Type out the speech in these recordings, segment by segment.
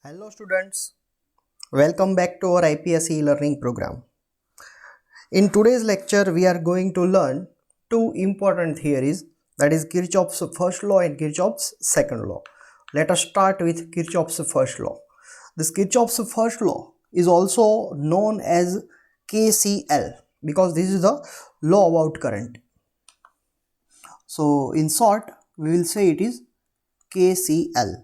Hello students, welcome back to our IPS e-learning program. In today's lecture, we are going to learn two important theories, that is Kirchhoff's first law and Kirchhoff's second law. Let us start with Kirchhoff's first law. This Kirchhoff's first law is also known as KCL because this is the law about current. So in short, we will say it is KCL.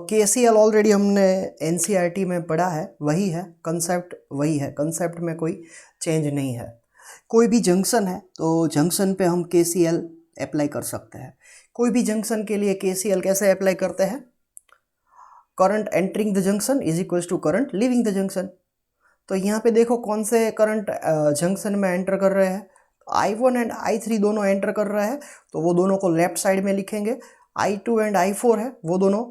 KCL already हमने NCERT में पढ़ा है, वही है concept, वही है concept में कोई चेंज नहीं है। कोई भी जंक्शन है तो जंक्शन पे हम KCL अप्लाई कर सकते हैं। कोई भी जंक्शन के लिए KCL कैसे अप्लाई करते हैं? Current entering the junction is equals to current leaving the junction. तो यहाँ पे देखो कौन से करंट जंक्शन में एंटर कर रहे हैं, I1 एंड I3 दोनों एंटर कर रहे हैं, तो वो दोनों को लेफ्ट साइड में लिखेंगे। I2 एंड I4 है, वो दोनों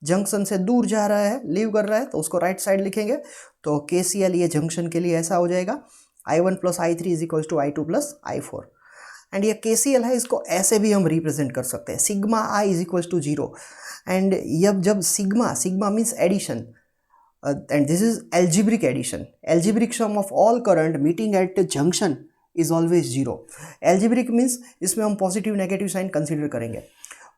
जंक्शन से दूर जा रहा है, लीव कर रहा है, तो उसको राइट साइड लिखेंगे। तो KCL ये जंक्शन के लिए ऐसा हो जाएगा, I1 plus I3 is equal to I2 plus I4। And ये KCL है, इसको ऐसे भी हम रिप्रेजेंट कर सकते हैं, sigma I is equal to 0। And जब sigma means addition, and this is algebraic addition, algebraic sum of all current meeting at junction is always 0। Algebraic means इसमें हम पॉजिटिव नेगेटिव साइन कंसिडर करेंगे।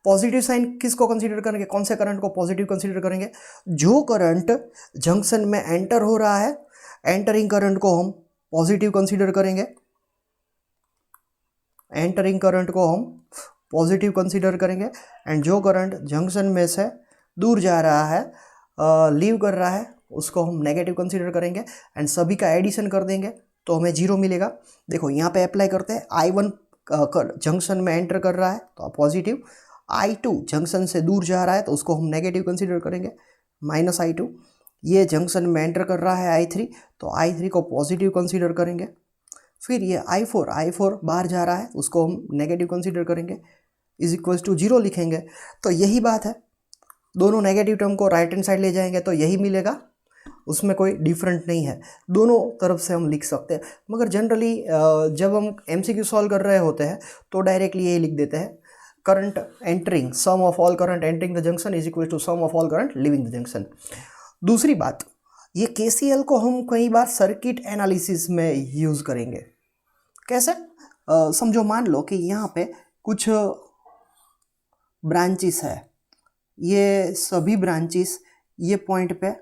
Positive sign किसको consider करेंगे, कौन से current को positive consider करेंगे? जो करंट जंक्शन में एंटर हो रहा है, एंटरिंग करंट को हम पॉजिटिव कंसीडर करेंगे, एंटरिंग करंट को हम पॉजिटिव कंसीडर करेंगे। एंड जो करंट जंक्शन में से दूर जा रहा है, लीव कर रहा है, उसको हम नेगेटिव कंसीडर करेंगे। एंड सभी का एडिशन कर देंगे तो हमें 0 मिलेगा। देखो यहाँ पे अप्लाई करते हैं, I1 जंक्शन में एंटर कर रहा है तो पॉजिटिव, I2 जंक्शन से दूर जा रहा है तो उसको हम नेगेटिव कंसीडर करेंगे, माइनस I2। ये जंक्शन में एंटर कर रहा है I3, तो I3 को पॉजिटिव कंसीडर करेंगे। फिर ये I4 बाहर जा रहा है, उसको हम नेगेटिव कंसीडर करेंगे, इज इक्वल्स टू 0 लिखेंगे। तो यही बात है, दोनों नेगेटिव टर्म को राइट हैंड साइड ले जाएंगे तो यही मिलेगा, उसमें कोई डिफरेंट नहीं है, दोनों तरफ से हम लिख सकते हैं। मगर जनरली जब हम MCQ सॉल्व कर रहे होते हैं तो डायरेक्टली यही लिख देते हैं, current entering sum of all current entering the junction is equal to sum of all current leaving the junction. दूसरी बात, ये KCL को हम कई बार सर्किट एनालिसिस में यूज़ करेंगे। कैसे? समझो मान लो कि यहाँ पे कुछ ब्रांचेस है, ये सभी ब्रांचेस ये पॉइंट पे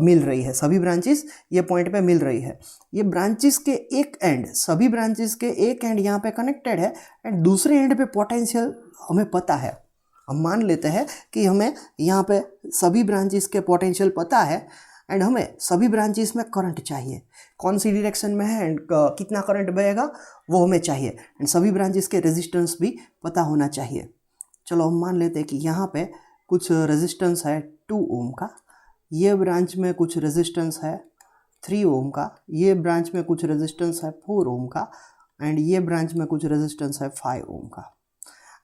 मिल रही है, सभी ब्रांचेस ये पॉइंट पे मिल रही है। ये ब्रांचेस के एक एंड, सभी ब्रांचेस के एक एंड यहाँ पे कनेक्टेड है एंड दूसरे एंड पे पोटेंशियल हमें पता है। हम मान लेते हैं कि हमें यहाँ पे सभी ब्रांचेस के पोटेंशियल पता है एंड हमें सभी ब्रांचेस में करंट चाहिए, कौन सी डायरेक्शन में है एंड कितना करंट बहेगा वो हमें चाहिए, एंड सभी ब्रांचेस के रेजिस्टेंस भी पता होना चाहिए। चलो हम मान लेते हैं कि यहाँ पे कुछ रेजिस्टेंस है 2 ओम का, ये ब्रांच में कुछ रेजिस्टेंस है 3 ओम का, ये ब्रांच में कुछ रेजिस्टेंस है 4 ओम का, एंड ये ब्रांच में कुछ रेजिस्टेंस है 5 ओम का।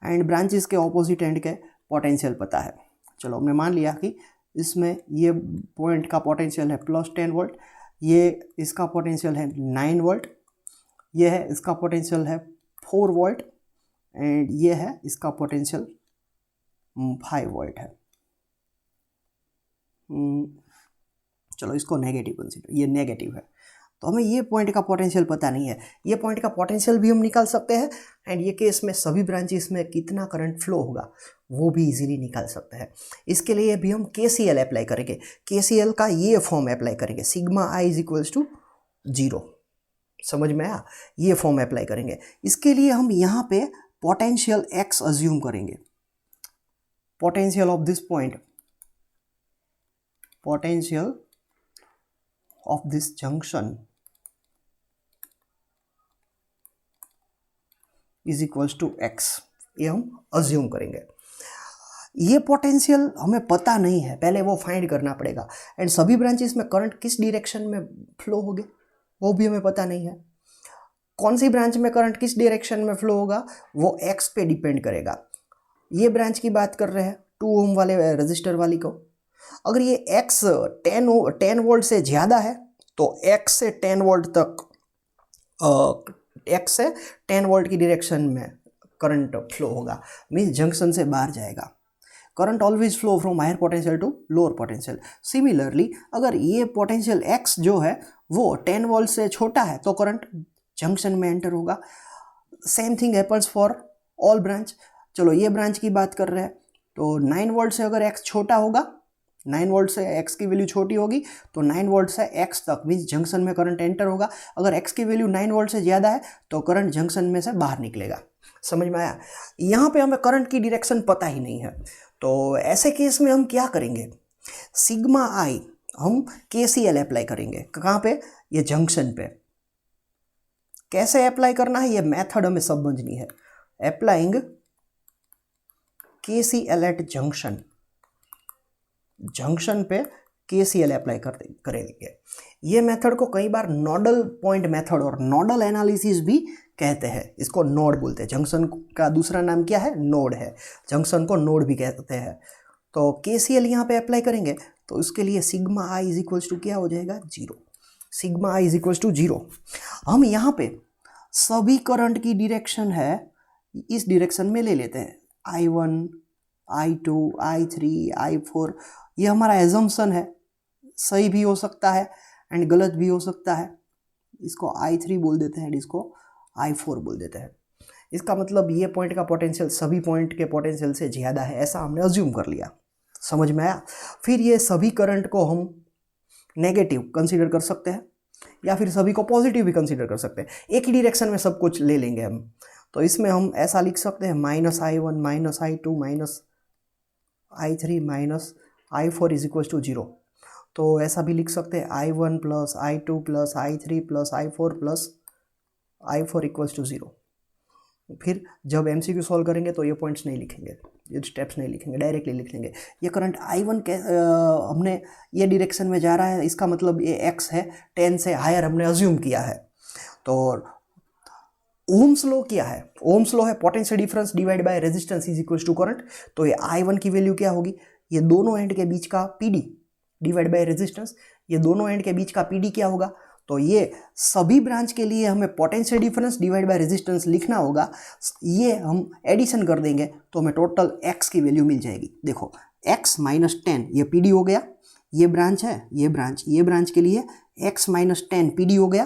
एंड ब्रांचेस के ऑपोजिट एंड के पोटेंशियल पता है। चलो हमने मान लिया कि इसमें ये पॉइंट का पोटेंशियल है प्लस 10 वोल्ट, ये इसका पोटेंशियल है 9 वोल्ट, ये है इसका पोटेंशियल है 4 वोल्ट, एंड ये है इसका पोटेंशियल 5 वोल्ट है। चलो इसको नेगेटिव कंसीडर, ये नेगेटिव है, तो हमें ये पॉइंट का पोटेंशियल पता नहीं है। ये पॉइंट का पोटेंशियल भी हम निकाल सकते हैं एंड ये केस में सभी ब्रांचेस में कितना करंट फ्लो होगा वो भी इजीली निकाल सकते हैं। इसके लिए भी हम KCL अप्लाई करेंगे। KCL का ये फॉर्म अप्लाई करेंगे, sigma I is equals to 0। समझ में आया? ये फॉर्म अप्लाई करेंगे। इसके लिए हम यहाँ पे पोटेंशियल X अज्यूम करेंगे, potential of this point, potential of this junction is equals to x, ये हम अज्यूम करेंगे। ये पोटेंशियल हमें पता नहीं है, पहले वो फाइंड करना पड़ेगा। एंड सभी ब्रांचेस में करंट किस डायरेक्शन में फ्लो होगे वो भी हमें पता नहीं है। कौन सी ब्रांच में करंट किस डायरेक्शन में फ्लो होगा वो x पे डिपेंड करेगा। ये ब्रांच की बात कर रहे हैं 2 ओम वाले रजिस्टर वाली को, अगर ये x 10 वोल्ट से ज़्यादा है तो x से 10 वोल्ट तक, x से 10 वोल्ट की डायरेक्शन में करंट फ्लो होगा, मीन्स जंक्शन से बाहर जाएगा। Current always flow from higher potential to lower potential. Similarly अगर ये पोटेंशियल x जो है वो 10 वोल्ट से छोटा है तो करंट जंक्शन में एंटर होगा। Same thing happens for all branch. चलो ये ब्रांच की बात कर रहे हैं तो 9 वोल्ट से अगर x छोटा होगा, 9 वोल्ट से x की वैल्यू छोटी होगी तो 9 वोल्ट से x तक मीन्स जंक्शन में करंट एंटर होगा। अगर x की वैल्यू 9 वोल्ट से ज़्यादा है तो करंट जंक्शन में से बाहर निकलेगा। समझ में आया? यहाँ पे हमें करंट की डायरेक्शन पता ही नहीं है तो ऐसे केस में हम क्या करेंगे, सिग्मा आई हम KCL अप्लाई करेंगे। कहाँ पे? ये जंक्शन पे। कैसे अप्लाई करना है ये मेथड हमें समझनी है। Applying KCL at junction, junction पे KCL अप्लाई करेंगे। ये मेथड को कई बार नोडल पॉइंट मेथड और नोडल एनालिसिस भी कहते हैं। इसको नोड बोलते हैं। जंक्शन का दूसरा नाम क्या है? नोड है। जंक्शन को नोड भी कहते हैं। तो KCL यहाँ पे अप्लाई करेंगे तो उसके लिए sigma I is equals to क्या हो जाएगा? 0। Sigma I is equals to 0। हम यहाँ पे सभी करंट की डायरेक्शन है इस डायरेक्शन में ले लेते हैं। I1, I2, I3, I4 ये हमारा एजम्पशन है। सही भी हो सकता है एंड गलत भी हो सकता है। इसको I3 बोल देते हैं, इसको I4 बोल देते हैं। इसका मतलब ये पॉइंट का पोटेंशियल सभी पॉइंट के पोटेंशियल से ज़्यादा है, ऐसा हमने अज्यूम कर लिया। समझ में आया? फिर ये सभी करंट को हम नेगेटिव कंसीडर कर सकते हैं या फिर सभी को पॉजिटिव भी कंसीडर कर सकते हैं। एक ही डायरेक्शन में सब कुछ ले लेंगे हम। तो इसमें हम ऐसा लिख सकते हैं -I1 -I2 -I3 -I4 is equal to 0। तो ऐसा भी लिख सकते हैं I1 + I2 + I3 + I4 equals to 0। फिर जब MCQ सॉल्व करेंगे तो ये पॉइंट्स नहीं लिखेंगे, ये स्टेप्स नहीं लिखेंगे, डायरेक्टली लिख लेंगे। ये करंट I1 के हमने ये डायरेक्शन में जा रहा है, इसका मतलब ये x है, 10 से हायर हमने अज्यूम किया है। तो ओम्स लॉ क्या है? ओम्स लॉ है potential difference divide by resistance is equal to current. तो ये I1 की वैल्यू क्या होगी? ये दोनों एंड के बीच का PD डिवाइड बाय रेजिस्टेंस। ये दोनों एंड के बीच का PD क्या होगा? तो ये सभी ब्रांच के लिए हमें potential difference divide by resistance लिखना होगा। ये हम एडिशन कर देंगे तो हमें टोटल x की वैल्यू मिल जाएगी। देखो x - 10 ये PD हो गया। ये ब्रांच है, ये ब्रांच के लिए x - 10 PD हो गया।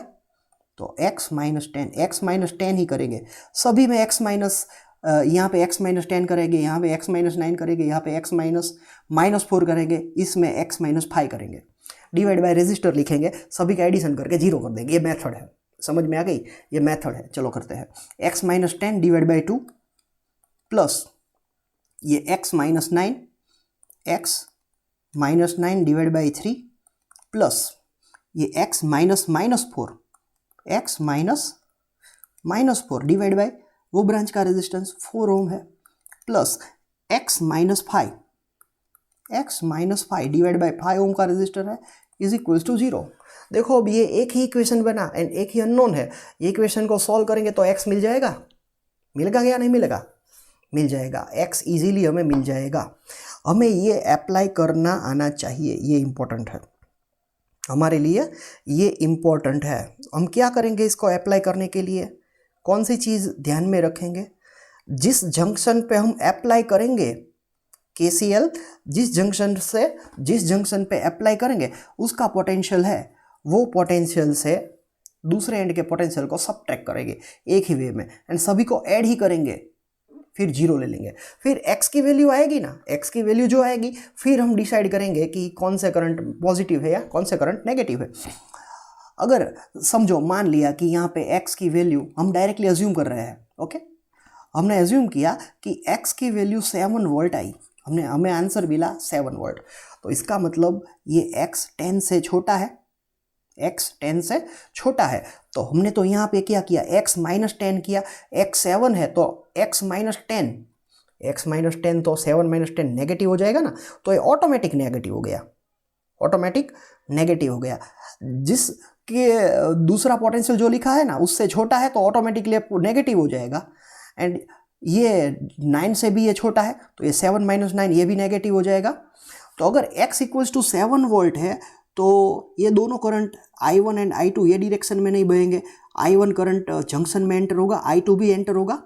तो x - 10 ही करेंगे सभी में। यहाँ पे x - 10 करेंगे, यहाँ पे x - 9 करेंगे, यहाँ पे x -4 करेंगे, इसमें x - 5 करेंगे। डिवाइड बाय रेजिस्टर लिखेंगे, सभी का एडिशन करके 0 कर देंगे। ये मेथड है। समझ में आ गई? ये मेथड है। चलो करते हैं। x - 10 डिवाइड बाय 2 प्लस ये x - 9 डिवाइड बाय 3 प्लस ये x -4 डिवाइड बाय वो ब्रांच का रेजिस्टेंस 4 ओम है प्लस x - 5 डिवाइड बाय 5 ओम का रेजिस्टर है इज इक्वल टू 0। देखो अब ये एक ही इक्वेशन बना एंड एक ही अननोन है। ये इक्वेशन को सॉल्व करेंगे तो x मिल जाएगा। मिलेगा या नहीं मिलेगा? मिल जाएगा। x इजीली हमें मिल जाएगा। हमें ये अप्लाई करना आना चाहिए, ये इम्पोर्टेंट है हमारे लिए, ये इम्पोर्टेंट है। हम क्या करेंगे इसको अप्लाई करने के लिए? कौन सी चीज़ ध्यान में रखेंगे? जिस जंक्शन पे हम अप्लाई करेंगे KCL, जिस जंक्शन पे अप्लाई करेंगे उसका पोटेंशियल है, वो पोटेंशियल से दूसरे एंड के पोटेंशियल को सबट्रैक्ट करेंगे एक ही वे में एंड सभी को ऐड ही करेंगे, फिर 0 ले लेंगे। फिर x की वैल्यू आएगी ना, x की वैल्यू जो आएगी फिर हम डिसाइड करेंगे कि कौन से करंट पॉजिटिव है या कौन से करंट नेगेटिव है। अगर समझो मान लिया कि यहाँ पे x की वैल्यू हम डायरेक्टली अज्यूम कर रहे हैं। ओके, हमने अज्यूम किया कि x की वैल्यू 7 वोल्ट आई, हमें आंसर मिला 7 वोल्ट। तो इसका मतलब ये x 10 से छोटा है, x 10 से छोटा है। तो हमने तो यहाँ पे क्या किया? x - 10 किया। x 7 है तो x - 10 तो 7 - 10 नेगेटिव हो जाएगा ना, तो ये ऑटोमेटिक नेगेटिव हो गया। जिसके दूसरा पोटेंशियल जो लिखा है ना उससे छोटा है तो ऑटोमेटिकली नेगेटिव हो जाएगा। एंड ये 9 से भी ये छोटा है तो ये 7 - 9 ये भी नेगेटिव हो जाएगा। तो अगर x = 7 वोल्ट है तो ये दोनों करंट I1 एंड I2 ये डायरेक्शन में नहीं बहेंगे। I1 करंट जंक्शन में एंटर होगा, I2 भी एंटर होगा,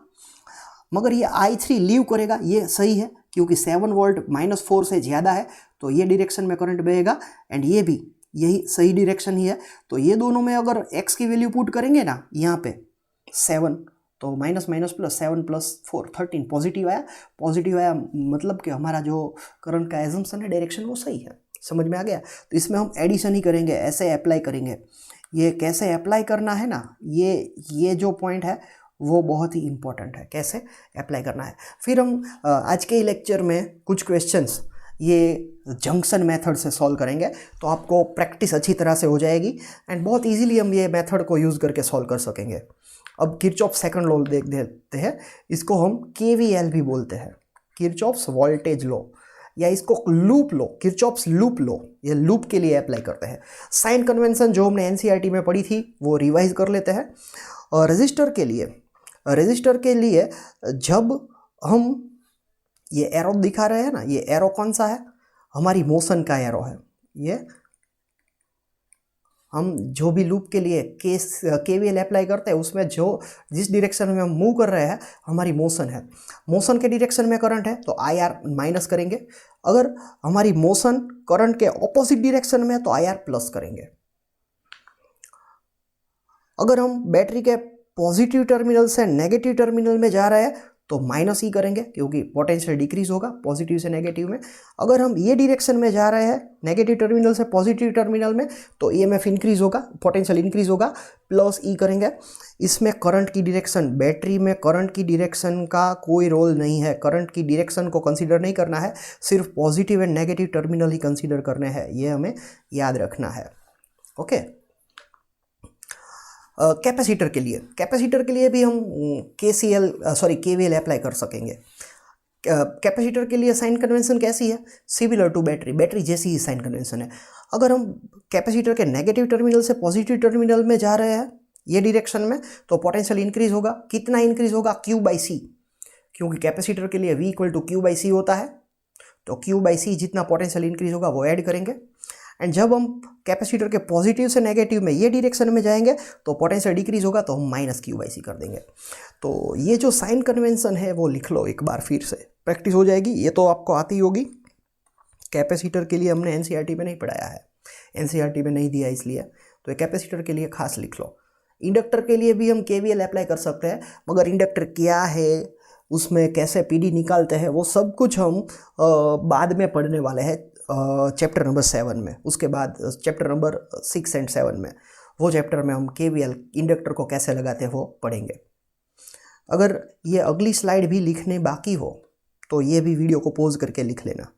मगर ये I3 लीव करेगा। ये सही है क्योंकि 7 वोल्ट -4 से ज़्यादा है तो ये डायरेक्शन में करंट बहेगा एंड ये भी यही सही डायरेक्शन ही है। तो ये दोनों में अगर x की वैल्यू पुट करेंगे ना यहाँ पे 7, तो माइनस माइनस प्लस 7 + 4 13 पॉजिटिव आया। पॉजिटिव आया मतलब कि हमारा जो करंट का एजम्पशन है डायरेक्शन वो सही है। समझ में आ गया? तो इसमें हम एडिशन ही करेंगे, ऐसे अप्लाई करेंगे। ये कैसे अप्लाई करना है ना, ये जो पॉइंट है वो बहुत ही इंपॉर्टेंट है, कैसे अप्लाई करना है। फिर हम आज के लेक्चर में कुछ क्वेश्चंस ये जंक्शन मेथड से सॉल्व करेंगे, तो आपको प्रैक्टिस अच्छी तरह से हो जाएगी एंड बहुत इजीली हम ये मेथड को यूज़ करके सॉल्व कर सकेंगे। अब किरचॉफ सेकंड लॉ देख देते हैं, इसको हम KVL भी बोलते हैं, किरचॉफ्स वोल्टेज लॉ, या इसको loop law, Kirchhoff's loop law, ये लूप के लिए अप्लाई करते हैं। साइन कन्वेंशन जो हमने NCERT में पढ़ी थी वो रिवाइज कर लेते हैं। और रजिस्टर के लिए जब हम ये एरो दिखा रहे हैं ना, ये एरो कौन सा है, हमारी मोशन का एरो है। ये हम जो भी लूप के लिए KVL अप्लाई करते हैं उसमें जिस डायरेक्शन में हम मूव कर रहे हैं हमारी मोशन है, मोशन के डायरेक्शन में करंट है तो IR माइनस करेंगे। अगर हमारी मोशन करंट के ऑपोजिट डायरेक्शन में है तो IR प्लस करेंगे। अगर हम बैटरी के पॉजिटिव टर्मिनल से नेगेटिव टर्मिनल में जा रहे हैं तो माइनस ही करेंगे क्योंकि पोटेंशियल डिक्रीज होगा पॉजिटिव से नेगेटिव में। अगर हम ये डायरेक्शन में जा रहे हैं नेगेटिव टर्मिनल से पॉजिटिव टर्मिनल में तो EMF इंक्रीज होगा, पोटेंशियल इंक्रीज होगा, प्लस E करेंगे। इसमें करंट की डायरेक्शन, बैटरी में करंट की डायरेक्शन का कोई रोल नहीं है, करंट की डायरेक्शन को कंसीडर नहीं करना है, सिर्फ positive and negative terminal he consider करने हैं, ये हमें याद रखना है। ओके। कैपेसिटर के लिए भी हम KVL अप्लाई कर सकेंगे। कैपेसिटर के लिए साइन कन्वेंशन कैसी है, सिमिलर टू बैटरी जैसी ही साइन कन्वेंशन है। अगर हम कैपेसिटर के नेगेटिव टर्मिनल से पॉजिटिव टर्मिनल में जा रहे हैं ये डायरेक्शन में तो पोटेंशियल इंक्रीज होगा। कितना इंक्रीज होगा, Q/C, क्योंकि कैपेसिटर के लिए V = Q/C होता है, तो Q/C जितना पोटेंशियल इंक्रीज होगा वो ऐड करेंगे। एंड जब हम कैपेसिटर के पॉजिटिव से नेगेटिव में ये डायरेक्शन में जाएंगे तो पोटेंशियल डिक्रीज होगा, तो हम -Q/C कर देंगे। तो ये जो साइन कन्वेंशन है वो लिख लो एक बार, फिर से प्रैक्टिस हो जाएगी। ये तो आपको आती होगी, कैपेसिटर के लिए हमने NCERT में नहीं पढ़ाया है, NCERT में नहीं दिया इसलिए, तो ये कैपेसिटर के लिए खास लिख लो। इंडक्टर के लिए भी हम KVL अप्लाई कर सकते हैं, मगर इंडक्टर क्या है, उसमें कैसे PD निकालते हैं, वो सब कुछ हम बाद में पढ़ने वाले हैं चैप्टर नंबर 7 में। उसके बाद चैप्टर नंबर 6 एंड 7 में, वो चैप्टर में हम KVL इंडक्टर को कैसे लगाते हैं वो पढ़ेंगे। अगर ये अगली स्लाइड भी लिखने बाकी हो तो ये भी वीडियो को पॉज करके लिख लेना।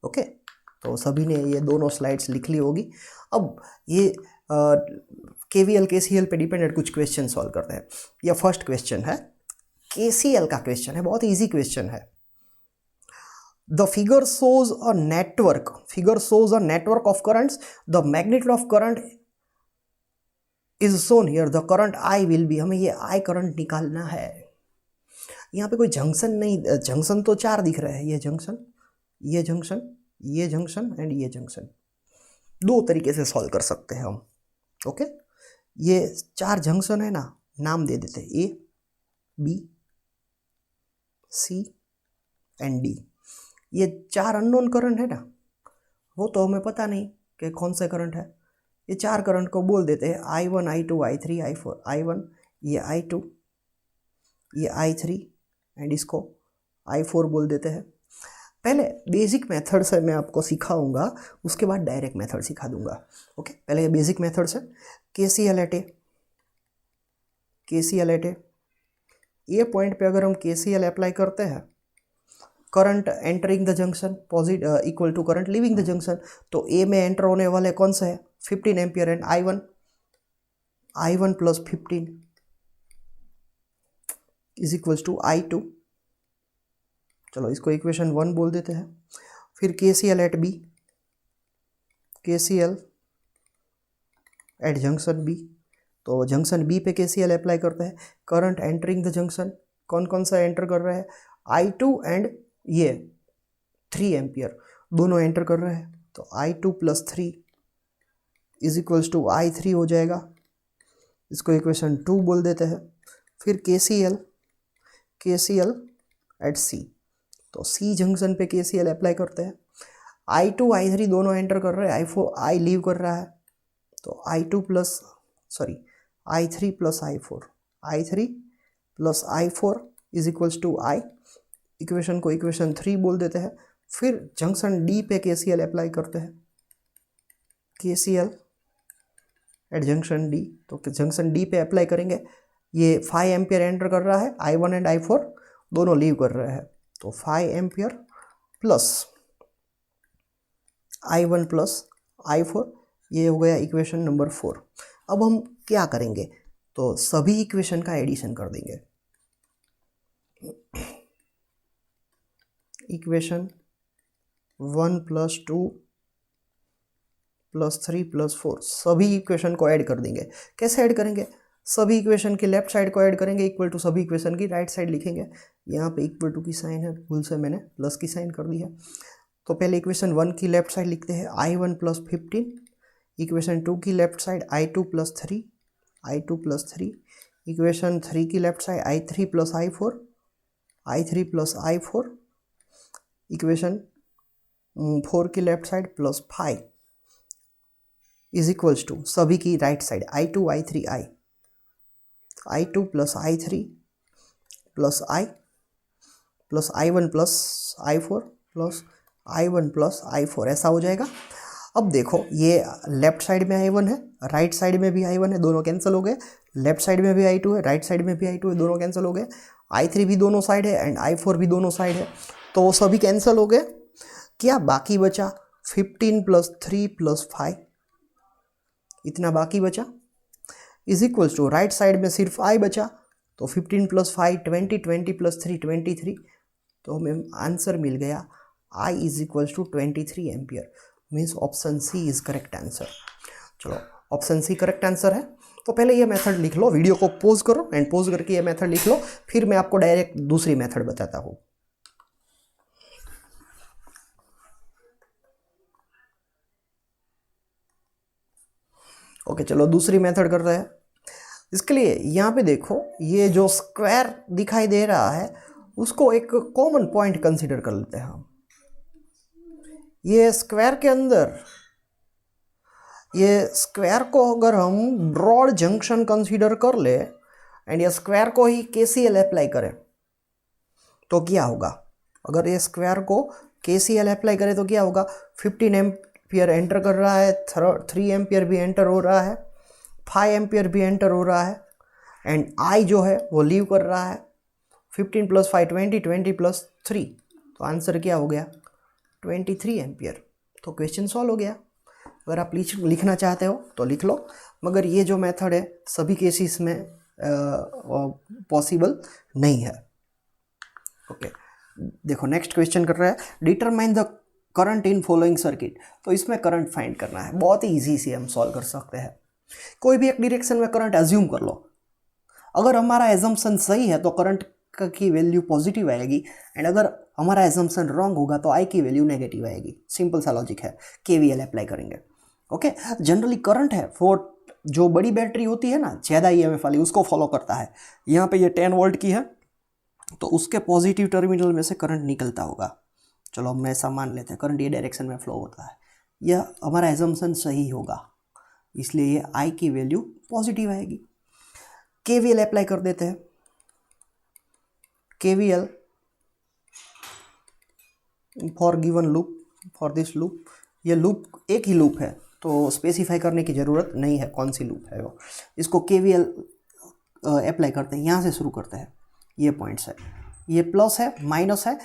ओके, तो सभी ने ये दोनों स्लाइड्स लिख ली होगी। अब ये KVL KCL पे डिपेंडेंट कुछ क्वेश्चन सॉल्व करते हैं। यह फर्स्ट क्वेश्चन है, KCL का क्वेश्चन है, बहुत ईजी क्वेश्चन है। The figure shows a network of currents. The magnitude of current is shown here. The current I will be, हमें ये I करंट निकालना है। यहाँ पे कोई जंक्शन नहीं, जंक्शन तो 4 दिख रहे हैं, ये जंक्शन, ये जंक्शन, ये जंक्शन एंड ये जंक्शन। 2 तरीके से सॉल्व कर सकते हैं हम। ओके, ये 4 जंक्शन है ना, नाम दे देते हैं A, B, C and D। ये 4 अननोन करंट है ना, वो तो हमें पता नहीं कि कौन से करंट है। ये 4 करंट को बोल देते हैं I1, I2, I3, I4। I1 ये I2, ये I3 एंड इसको I4 बोल देते हैं। पहले बेसिक मेथड से मैं आपको सिखाऊंगा, उसके बाद डायरेक्ट मेथड सिखा दूंगा। ओके, पहले ये बेसिक मेथड से KCL एट ए, ये पॉइंट पे अगर हम KCL अप्लाई करते हैं, current entering the junction equal to current leaving the junction, तो ए में एंटर होने वाले कौन सा है 15 ampere and I1 plus 15 is equals to I2। चलो इसको इक्वेशन 1 बोल देते हैं। फिर KCL at B, KCL at junction B, तो जंक्शन B पे KCL अप्लाई करते हैं। करंट एंटरिंग द जंक्शन, कौन कौन सा एंटर कर रहा है, I2 एंड ये 3 एम्पियर दोनों एंटर कर रहे हैं, तो I2 plus 3 is equals to I3 हो जाएगा। इसको इक्वेशन 2 बोल देते हैं। फिर KCL एट C, तो सी जंक्शन पे केसीएल अप्लाई करते हैं। I2 I3 दोनों एंटर कर रहे हैं, I4 I लीव कर रहा है, तो I2 plus I3 plus I4, I3 plus I4 is equals to I। Equation को इक्वेशन 3 बोल देते हैं। फिर जंक्शन डी पे केसीएल अप्लाई करते हैं, केसीएल एट जंक्शन डी। तो जंक्शन डी पे अप्लाई करेंगे, ये 5 एम्पियर एंटर कर रहा है, I1 एंड I4 दोनों लीव कर रहे हैं, तो 5 ampere plus I1 plus I4, ये हो गया इक्वेशन नंबर 4। अब हम क्या करेंगे, तो सभी इक्वेशन का एडिशन कर देंगे। इक्वेशन 1 प्लस 2 प्लस 3 प्लस 4 सभी इक्वेशन को ऐड कर देंगे। कैसे ऐड करेंगे, सभी इक्वेशन की लेफ्ट साइड को ऐड करेंगे, इक्वल टू सभी इक्वेशन की राइट साइड लिखेंगे। यहाँ पे इक्वल टू की साइन है, भूल से मैंने प्लस की साइन कर दी है। तो पहले इक्वेशन 1 की लेफ्ट साइड लिखते हैं I1 प्लस 15, इक्वेशन 2 की left side I2 plus 3, I2 plus 3, equation 3 की left side I3 plus I4, I3 plus I4, equation 4 की left side plus 5 is equals to सभी की right side I2 I3 I2 plus I3 plus I plus I1 plus I4 plus I1 plus I4, ऐसा हो जाएगा। अब देखो ये left side में I1 है, राइट साइड में भी I1 है, दोनों कैंसिल हो गए। लेफ्ट साइड में भी I2 है, राइट साइड में भी I2 है, दोनों कैंसिल हो गए। I3 भी दोनों साइड है एंड I4 भी दोनों साइड है, तो वो सभी कैंसिल हो गए। क्या बाकी बचा, 15 प्लस 3 प्लस 5, इतना बाकी बचा, is equals to right side में सिर्फ I बचा, तो 15 प्लस 5 20, 20 प्लस 3 23, तो हमें आंसर मिल गया I is equals to 23 ampere. Means option C is correct answer. चलो ऑप्शन सी करेक्ट आंसर है। तो पहले ये मेथड लिख लो, वीडियो को पॉज करो एंड पॉज करके ये मेथड लिख लो, फिर मैं आपको डायरेक्ट दूसरी मेथड बताता हूँ। ओके चलो दूसरी मेथड कर रहे हैं। इसके लिए यहाँ पे देखो, ये जो स्क्वायर दिखाई दे रहा है उसको एक कॉमन पॉइंट कंसीडर कर लेते हैं हम। ये स्क्वायर के अंदर, ये स्क्वायर को अगर हम ब्रॉड जंक्शन कंसीडर कर ले एंड ये स्क्वायर को ही केसीएल अप्लाई करें तो क्या होगा। अगर ये स्क्वायर को केसीएल अप्लाई करें तो क्या होगा, 15 एम्पियर एंटर कर रहा है, 3 एम्पियर भी एंटर हो रहा है, 5 एम्पियर भी एंटर हो रहा है एंड I जो है वो लीव कर रहा है। 15 प्लस 5 20, 20 प्लस 3, तो आंसर क्या हो गया 23 एम्पियर। तो क्वेश्चन सॉल्व हो गया। अगर आप लिखना चाहते हो तो लिख लो, मगर ये जो मेथड है सभी केसेस में पॉसिबल नहीं है। ओके देखो नेक्स्ट क्वेश्चन कर रहा है, determine the current in following circuit. तो इसमें करंट फाइंड करना है, बहुत ही ईजी से हम सॉल्व कर सकते हैं। कोई भी एक डायरेक्शन में करंट एज्यूम कर लो, अगर हमारा एजम्पशन सही है तो करंट की वैल्यू पॉजिटिव आएगी एंड अगर हमारा एजम्पशन रॉन्ग होगा तो I की वैल्यू नेगेटिव आएगी। सिंपल सा लॉजिक है, KVL अप्लाई करेंगे। ओके जनरली करंट है फॉर जो बड़ी बैटरी होती है ना, ज़्यादा EMF वाली, उसको फॉलो करता है। यहाँ पे ये 10 वोल्ट की है तो उसके पॉजिटिव टर्मिनल में से करंट निकलता होगा। चलो हम ऐसा मान लेते हैं, करंट ये डायरेक्शन में फ्लो होता है, यह हमारा एजम्पशन सही होगा, इसलिए ये I की वैल्यू पॉजिटिव आएगी। KVL अप्लाई कर देते हैं। KVL for given loop, for this loop, ये लूप एक ही लूप है तो स्पेसिफाई करने की ज़रूरत नहीं है कौन सी लूप है वो। इसको KVL अप्लाई करते हैं, यहाँ से शुरू करते हैं। ये पॉइंट्स है, ये प्लस है माइनस है,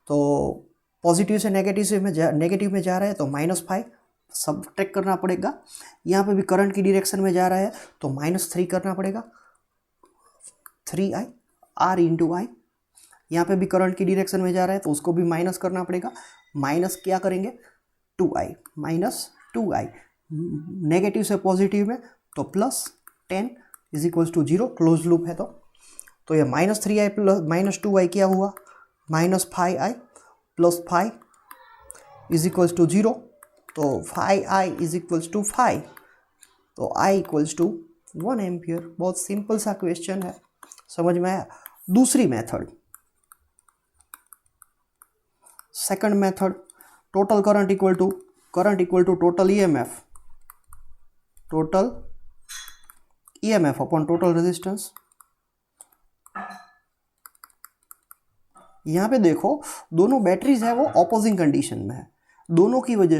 तो पॉजिटिव से नेगेटिव में जा रहा है तो -5 सब्ट्रैक्ट करना पड़ेगा। यहाँ पे भी करंट की डायरेक्शन में जा रहा है तो -3 करना पड़ेगा, 3I R इंटू I। यहाँ पे भी करंट की डायरेक्शन में जा रहा है तो उसको भी माइनस करना पड़ेगा, माइनस क्या करेंगे 2I, -2I, नेगेटिव से पॉजिटिव में तो +10 is equals to 0, close loop है तो ये -3I प्लस -2I क्या हुआ -5I plus 5 is equals to 0, तो 5I इज इक्वल्स टू 5, तो I इक्वल्स टू 1 एम्पियर। बहुत सिंपल सा क्वेश्चन है, समझ में आया। दूसरी method, second method, total current equal to total EMF upon total resistance. यहाँ पे देखो दोनों बैटरीज है वो ऑपोजिंग कंडीशन में है, दोनों की वजह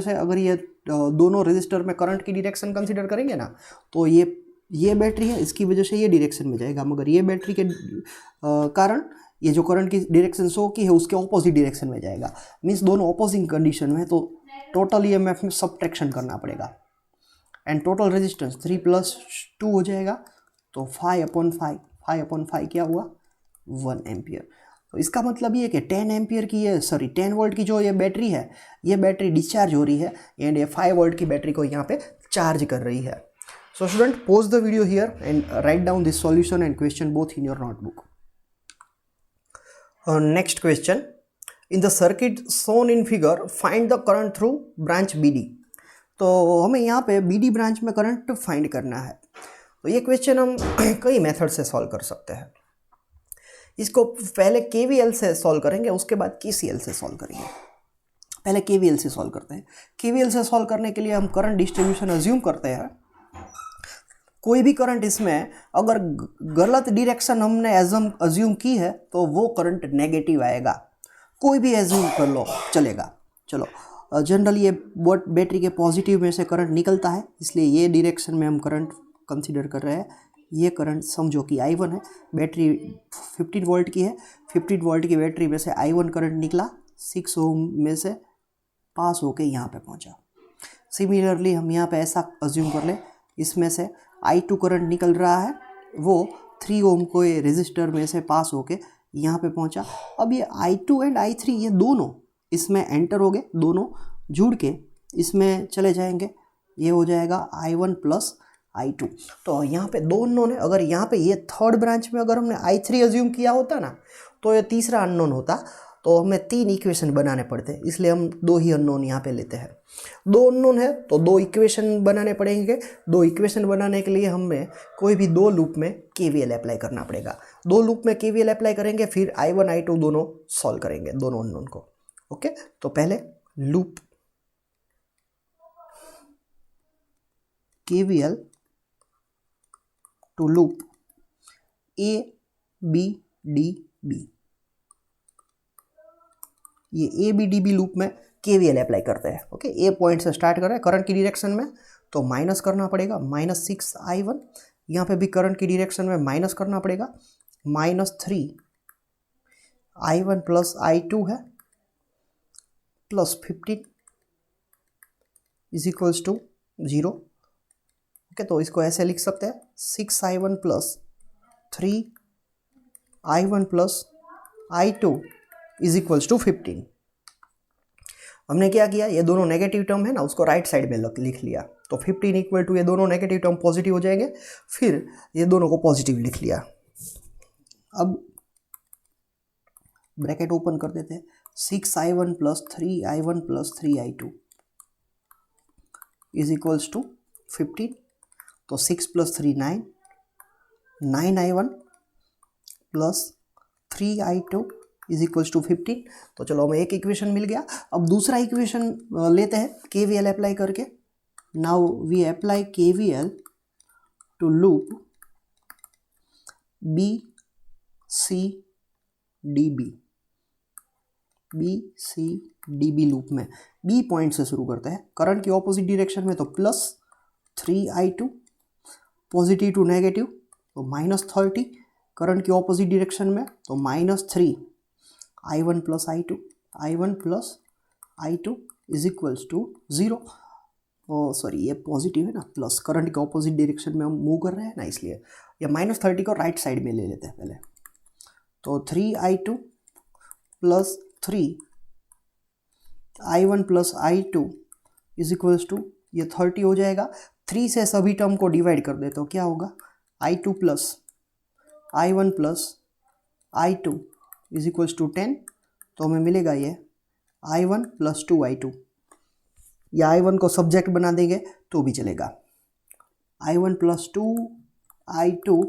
से अगर ये दोनों रेजिस्टर में करंट की डायरेक्शन कंसीडर करेंगे ना, तो ये बैटरी है इसकी वजह से ये डायरेक्शन में जाएगा, मगर ये बैटरी के कारण ये जो करंट की डायरेक्शन शो की है उसके ऑपोजिट डायरेक्शन में जाएगा। मीन्स दोनों ऑपोजिंग कंडीशन में है, तो टोटल ईएमएफ में सब्ट्रैक्शन करना पड़ेगा। एंड टोटल रेजिस्टेंस 3 + 2 हो जाएगा, तो 5/5 क्या हुआ 1 एम्पियर। तो इसका मतलब ये कि 10 वोल्ट की जो ये बैटरी है, ये बैटरी डिस्चार्ज हो रही है एंड ये 5 वोल्ट की बैटरी को यहाँ पे चार्ज कर रही है। सो student, pause the video here and write down this solution and question both in your notebook. Next question, in the circuit shown in figure find the current through branch BD। तो हमें यहाँ पे BD branch में current find करना है। तो ये question हम कई मेथड से सॉल्व कर सकते हैं। इसको पहले KVL से सॉल्व करेंगे, उसके बाद KCL से सॉल्व करेंगे। पहले KVL से सॉल्व करते हैं। KVL से सॉल्व करने के लिए हम करंट डिस्ट्रीब्यूशन अज्यूम करते हैं। कोई भी करंट इसमें अगर गलत डायरेक्शन हमने अज्यूम की है तो वो करंट नेगेटिव आएगा। कोई भी अज्यूम कर लो चलेगा। चलो, जनरली ये बैटरी के पॉजिटिव में से करंट निकलता है, इसलिए ये डायरेक्शन में हम करंट कंसीडर कर रहे हैं। ये करंट समझो कि I1 है, बैटरी 15 वोल्ट की है। 15 वोल्ट की बैटरी में से I1 करंट निकला, 6 ओम में से पास होके यहाँ पे पहुँचा। सिमिलरली हम यहाँ पे ऐसा अज्यूम कर ले, इसमें से I2 करंट निकल रहा है, वो 3 ओम को ये रेजिस्टर में से पास होके यहाँ पे पहुँचा। अब ये I2 एंड I3 ये दोनों इसमें एंटर हो गए, दोनों जुड़ के इसमें चले जाएंगे, ये हो जाएगा I1 + I2। तो यहाँ पे दो अननोन है। अगर यहाँ पे ये थर्ड ब्रांच में अगर हमने I3 अज्यूम किया होता ना, तो ये तीसरा अननोन होता, तो हमें 3 इक्वेशन बनाने पड़ते, इसलिए हम 2 ही अननोन यहाँ पे लेते हैं। 2 अननोन है तो 2 इक्वेशन बनाने पड़ेंगे। 2 इक्वेशन बनाने के लिए हमें कोई भी 2 लूप में KVL अप्लाई करना पड़ेगा। 2 लूप में KVL अप्लाई करेंगे, फिर I1 I2 दोनों सॉल्व करेंगे, दोनों अननोन को। ओके, तो पहले loop KVL to loop ABDB। ये ABDB लूप में KVL अप्लाई करते हैं। ओके, ए पॉइंट से स्टार्ट कर रहे हैं करंट की डायरेक्शन में, तो माइनस करना पड़ेगा -6I1। यहाँ पे भी करंट की डायरेक्शन में माइनस करना पड़ेगा, -3I1 + I2 है, +15 = 0। ओके, तो इसको ऐसे लिख सकते हैं 6I1 + 3I1 + I2 = 15। हमने क्या किया, ये दोनों नेगेटिव टर्म है ना, उसको राइट साइड में लिख लिया, तो 15 = ये दोनों नेगेटिव टर्म पॉजिटिव हो जाएंगे, फिर ये दोनों को पॉजिटिव लिख लिया। अब ब्रैकेट ओपन कर देते हैं, 6I1 + 3I1 + 3I2 = 15। तो 6 + 3 9I1 + 3I2 = 15। तो चलो हमें एक इक्वेशन मिल गया। अब दूसरा इक्वेशन लेते हैं KVL अप्लाई करके। Now we apply KVL to loop BCDB loop में B पॉइंट से शुरू करते हैं। करंट की ऑपोजिट डायरेक्शन में तो +3I2, पॉजिटिव टू नेगेटिव तो -30। करंट की ऑपोजिट डायरेक्शन में तो -3I1 + I2 = 0। सॉरी, ये पॉजिटिव है ना, प्लस करंट के ऑपोजिट डायरेक्शन में हम मूव कर रहे हैं ना, इसलिए ये -30 को राइट साइड में ले लेते हैं पहले। तो 3I2 + 3I1 + I2 = ये 30 हो जाएगा। 3 से सभी टर्म को डिवाइड कर दे तो क्या होगा, I2 + I1 + I2 = 10। तो हमें मिलेगा ये I1 + 2I2, या I1 को सब्जेक्ट बना देंगे तो भी चलेगा। I1 + 2I2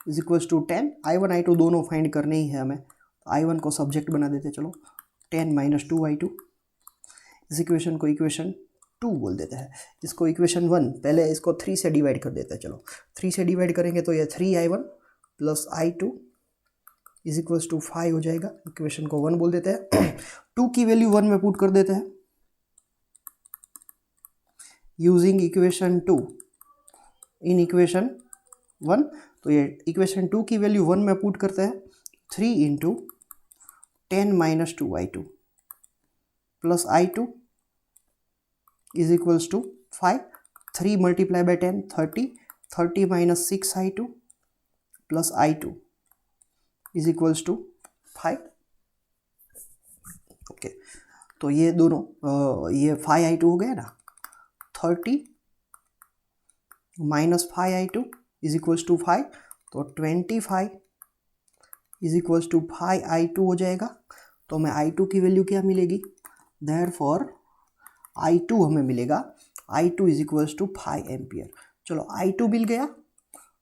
= 10। I1 I2 दोनों फाइंड करने ही है हमें, I1 को सब्जेक्ट बना देते, चलो 10 माइनस 2i2, इस इक्वेशन को इक्वेशन 2 बोल देते हैं। इसको इक्वेशन 1, पहले इसको 3 से डिवाइड कर देते हैं। चलो 3 से डिवाइड करेंगे तो ये 3i1 plus i2 is equals to 5 हो जाएगा। इक्वेशन को 1 बोल देते हैं। 2 की वैल्यू 1 में पुट कर देते हैं यूजिंग इक्वेशन 2 इन इक्वेशन 1। तो ये इक्वेशन 2 की वैल्यू 1 में पुट करते हैं 3 into 10 minus 2i2 plus i2 is equals to 5। 3 multiply by 10 30, 30 minus 6i2 plus i2 is equals to 5। Okay, तो ये दोनों ये 5i2 हो गया ना। 30 minus 5i2 is equals to 5, तो 25 इज इक्वल्स टू 5i2 हो जाएगा। तो हमें i2 की वैल्यू क्या मिलेगी, देयरफॉर i2 हमें मिलेगा, i2 is equals to 5 ampere. चलो i2 मिल गया।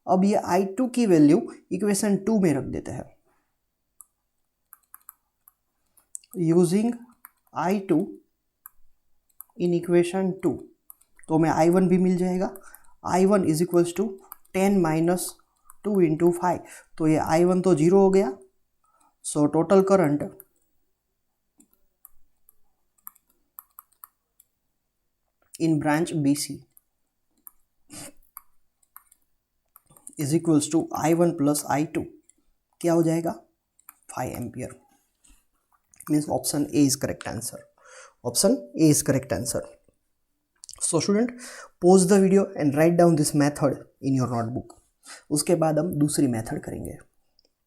अब ये i2 की वैल्यू इक्वेशन 2 में रख देते हैं यूजिंग i2 इन इक्वेशन 2। तो हमें i1 भी मिल जाएगा। i1 is equals to 10 minus 2 into 5, तो ये i1 तो 0 हो गया। So total current in branch BC is equals to i1 plus i2 क्या हो जाएगा, 5 ampere. Means option A is correct answer. Option A is correct answer. So student, pause the video and write down this method in your notebook. उसके बाद हम दूसरी method करेंगे।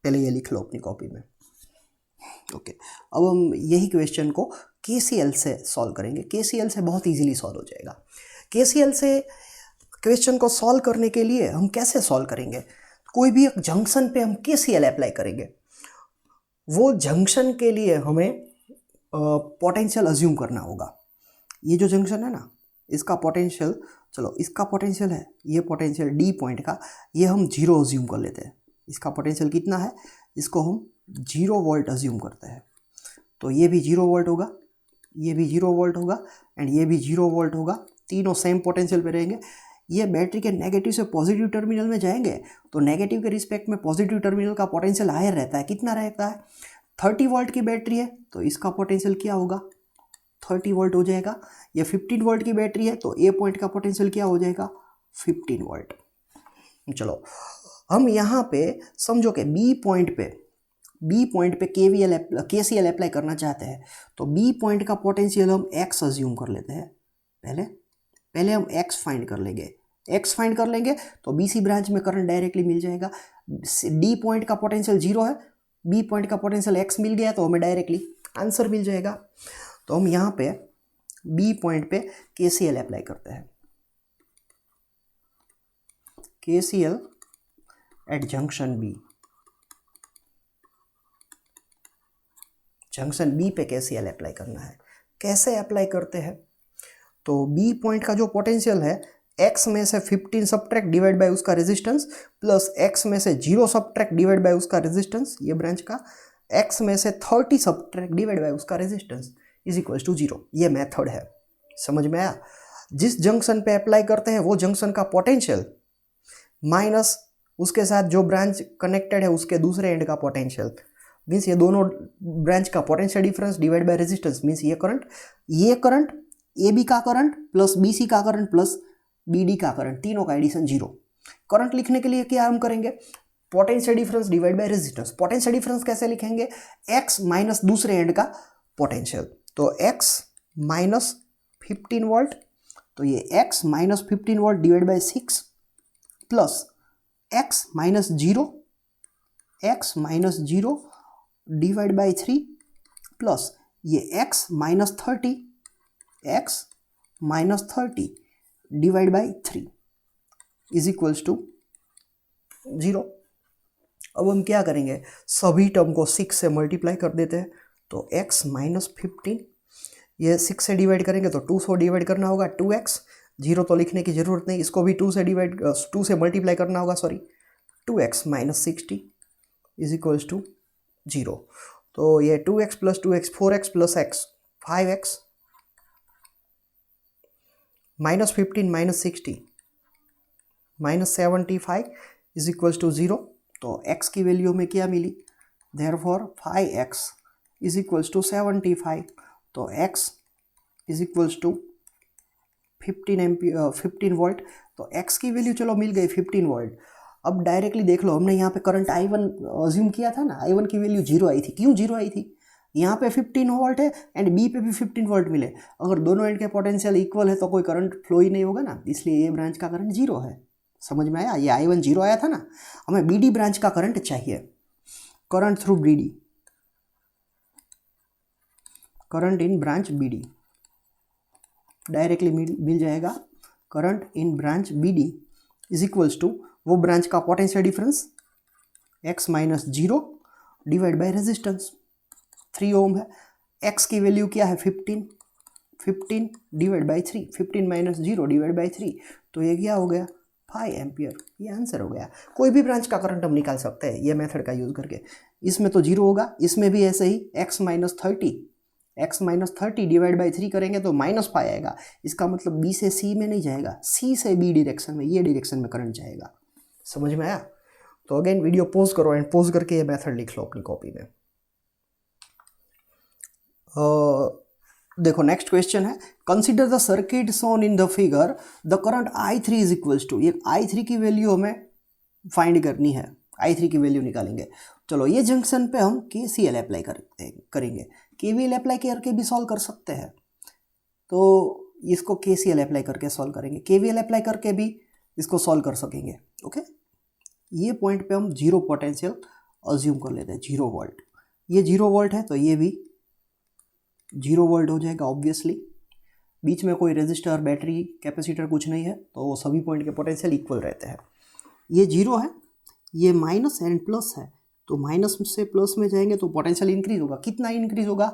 पहले ये लिख लो अपनी कॉपी में। ओके, अब हम यही क्वेश्चन को KCL से सॉल्व करेंगे। KCL से बहुत इजीली सॉल्व हो जाएगा। KCL से क्वेश्चन को सॉल्व करने के लिए हम कैसे सॉल्व करेंगे, कोई भी एक जंक्शन पे हम KCL अप्लाई करेंगे। वो जंक्शन के लिए हमें पोटेंशियल अज्यूम करना होगा। ये जो जंक्शन है ना, इसका पोटेंशियल, चलो इसका पोटेंशियल है, ये पोटेंशियल D पॉइंट का, ये हम 0 अज्यूम कर लेते हैं। इसका पोटेंशियल कितना है, इसको हम 0 वोल्ट अज्यूम करते हैं। तो ये भी 0 वोल्ट होगा, ये भी 0 वोल्ट होगा एंड ये भी 0 वोल्ट होगा। तीनों सेम पोटेंशियल पे रहेंगे। ये बैटरी के नेगेटिव से पॉजिटिव टर्मिनल में जाएंगे, तो नेगेटिव के रिस्पेक्ट में पॉजिटिव टर्मिनल का पोटेंशियल हायर रहता है। कितना रहता है, 30 वोल्ट की बैटरी है तो इसका पोटेंशियल क्या होगा, 30 वोल्ट हो जाएगा। ये 15 वोल्ट की बैटरी है तो ए पॉइंट का पोटेंशियल क्या हो जाएगा, 15 वोल्ट। चलो हम यहाँ पे समझो कि बी पॉइंट पे KCL अप्लाई करना चाहते हैं। तो बी पॉइंट का पोटेंशियल हम x अज्यूम कर लेते हैं। पहले हम x फाइंड कर लेंगे तो BC ब्रांच में करंट डायरेक्टली मिल जाएगा। D पॉइंट का पोटेंशियल 0 है, B पॉइंट का पोटेंशियल x मिल गया तो हमें डायरेक्टली आंसर मिल जाएगा। तो हम यहाँ पे B पॉइंट पे KCL अप्लाई करते हैं। KCL at junction B, junction B पे KCL अप्लाई करना है। कैसे अप्लाई करते हैं, तो B पॉइंट का जो पोटेंशियल है, x में से 15 सब्ट्रैक्ट डिवाइड बाय उसका रेजिस्टेंस प्लस x में से 0 सब्ट्रैक्ट डिवाइड बाय उसका रेजिस्टेंस, ये ब्रांच का, x में से 30 सब्ट्रैक्ट डिवाइड बाय उसका रेजिस्टेंस इज इक्वल्स टू 0। ये मेथड है, समझ में आया। जिस जंक्शन पे अप्लाई करते हैं वो जंक्शन का पोटेंशियल माइनस उसके साथ जो ब्रांच कनेक्टेड है उसके दूसरे एंड का पोटेंशियल, मीन्स ये दोनों ब्रांच का potential difference divide by resistance, means ये करंट AB का करंट प्लस BC का करंट प्लस BD का करंट, तीनों का एडिशन 0। करंट लिखने के लिए क्या हम करेंगे, potential difference divide by resistance. Potential difference कैसे लिखेंगे, x माइनस दूसरे एंड का पोटेंशियल, तो x माइनस 15 वोल्ट, तो ये x minus 15 volt divide by 6 plus x minus 0 divide by 3 plus ये x minus 30 divide by 3 is equals to 0। अब हम क्या करेंगे, सभी टर्म को 6 से मल्टीप्लाई कर देते हैं। तो x माइनस 15, ये 6 से डिवाइड करेंगे तो 2 से डिवाइड करना होगा, 2x, 0 तो लिखने की ज़रूरत नहीं, इसको भी 2 से मल्टीप्लाई करना होगा, 2x minus 60 is equals to 0। तो ये 2x plus 2x 4x plus x 5x minus 15 minus 60 minus 75 is equals to 0। तो x की वैल्यू में क्या मिली, therefore 5x is equals to 75। तो x is equals to 15 volt. तो x की वैल्यू चलो मिल गई 15 वोल्ट। अब डायरेक्टली देख लो, हमने यहाँ पे करंट I1 अज्यूम किया था ना, I1 की वैल्यू 0 आई थी। क्यों 0 आई थी? यहाँ पे 15 वोल्ट है एंड बी पे भी 15 वोल्ट मिले। अगर दोनों एंड के पोटेंशियल इक्वल है तो कोई करंट फ्लो ही नहीं होगा ना, इसलिए ये ब्रांच का करंट 0 है। समझ में आया? ये I1 0 आया था ना, हमें BD ब्रांच का करंट चाहिए। Current through BD, current in branch BD directly मिल जाएगा। Current in branch BD is equals to वो ब्रांच का potential difference x minus 0 divide by resistance 3 ohm है। x की वैल्यू क्या है 15 divide by 3, 15 minus 0 divide by 3, तो ये क्या हो गया 5 एम्पियर। ये आंसर हो गया। कोई भी ब्रांच का करंट हम निकाल सकते हैं ये मेथड का यूज करके। इसमें तो 0 होगा, इसमें भी ऐसे ही x माइनस 30 डिवाइड बाई 3 करेंगे तो -5 आएगा। इसका मतलब B से C में नहीं जाएगा, C से B डायरेक्शन में, ये डायरेक्शन में करंट जाएगा। समझ में आया? तो अगेन वीडियो पॉज करो एंड पॉज करके ये मेथड लिख लो अपनी कॉपी में। देखो नेक्स्ट क्वेश्चन है, consider the circuit shown in the figure, the current I3 is equals to. ये I3 की वैल्यू हमें फाइंड करनी है, I3 की वैल्यू निकालेंगे। चलो ये जंक्शन पे हम KCL अप्लाई करेंगे। KVL अप्लाई करके भी सॉल्व कर सकते हैं, तो इसको KCL अप्लाई करके सॉल्व करेंगे। KVL अप्लाई करके भी इसको सॉल्व कर सकेंगे। ओके, ये पॉइंट पे हम 0 पोटेंशियल अज्यूम कर लेते हैं, 0 वोल्ट। ये 0 वोल्ट है तो ये भी 0 वोल्ट हो जाएगा ऑब्वियसली। बीच में कोई रेजिस्टर, बैटरी, कैपेसिटर कुछ नहीं है, तो सभी पॉइंट के पोटेंशियल इक्वल रहते हैं। ये 0 है, ये माइनस एंड प्लस है, तो माइनस से प्लस में जाएंगे तो पोटेंशियल इंक्रीज होगा। कितना इंक्रीज होगा?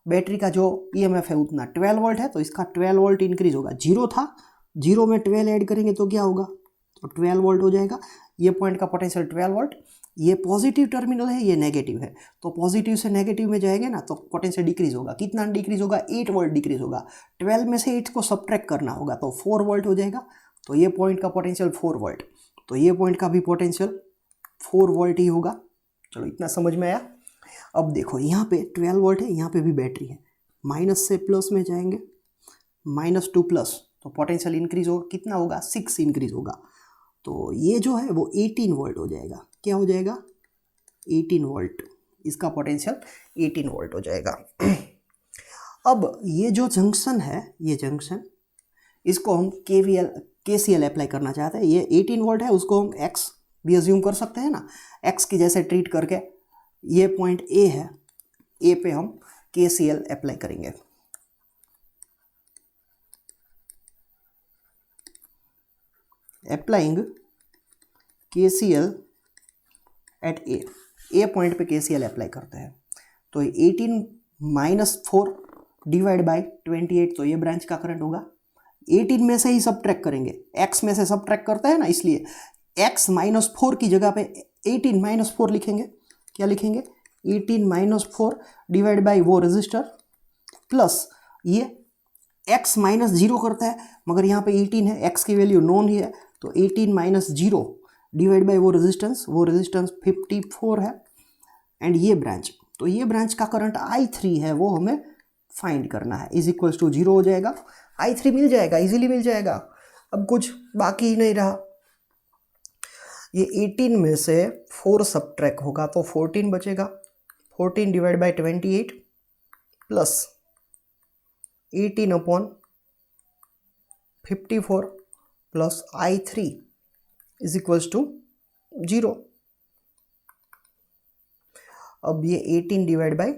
बैटरी का जो EMF है उतना 12 वोल्ट है, तो इसका 12 वोल्ट इंक्रीज होगा। 0 था, 0 में 12 ऐड करेंगे तो क्या होगा? तो 12 वोल्ट हो जाएगा। ये पॉइंट का पोटेंशियल 12 वोल्ट। ये पॉजिटिव टर्मिनल है, ये नेगेटिव है, तो पॉजिटिव से नेगेटिव में जाएंगे ना तो पोटेंशियल डिक्रीज होगा। कितना डिक्रीज होगा? 8 वोल्ट डिक्रीज होगा। 12 में से 8 को सब्ट्रैक्ट करना होगा तो 4 वोल्ट हो जाएगा। तो ये पॉइंट का पोटेंशियल 4 वोल्ट, तो ये पॉइंट का भी पोटेंशियल 4 वोल्ट ही होगा। चलो इतना समझ में आया। अब देखो यहाँ पे 12 वोल्ट है, यहाँ पे भी बैटरी है, माइनस से प्लस में जाएंगे, -2 प्लस, तो पोटेंशियल इंक्रीज होगा। कितना होगा? 6 इंक्रीज होगा। तो ये जो है वो 18 वोल्ट हो जाएगा। क्या हो जाएगा? 18 वोल्ट। इसका पोटेंशियल 18 वोल्ट हो जाएगा। अब ये जो जंक्शन है, ये जंक्शन, इसको हम KCL अप्लाई करना चाहते हैं। ये 18 वोल्ट है, उसको हम x भी अज्यूम कर सकते हैं ना, x की जैसे ट्रीट करके। ये पॉइंट A है, A पे हम KCL अप्लाई करेंगे। Applying KCL at A point पे KCL अप्लाई करते हैं। तो 18 माइनस 4 डिवाइड बाई 28, तो ये ब्रांच का करंट होगा। 18 में से ही सब्ट्रैक्ट करेंगे, x में से सब्ट्रैक्ट करते हैं ना, इसलिए x माइनस 4 की जगह पे 18 माइनस 4 लिखेंगे। क्या लिखेंगे? 18 माइनस 4 डिवाइड बाई वो रजिस्टर प्लस ये x माइनस 0 करता है, मगर यहाँ पे 18 है, x की वैल्यू नॉन ही है, तो 18 माइनस 0 डिवाइड बाई वो रेजिस्टेंस 54 है। एंड ये ब्रांच, तो ये ब्रांच का करंट I3 है, वो हमें फाइंड करना है। इज इक्वल्स टू 0 हो जाएगा। I3 मिल जाएगा, इजीली मिल जाएगा। अब कुछ बाकी ही नहीं रहा। ये 18 में से 4 सब्ट्रैक्ट होगा तो 14 बचेगा। 14 divide by 28 plus 18 upon 54 plus I3 is equals to 0। अब ये 18 डिवाइड बाई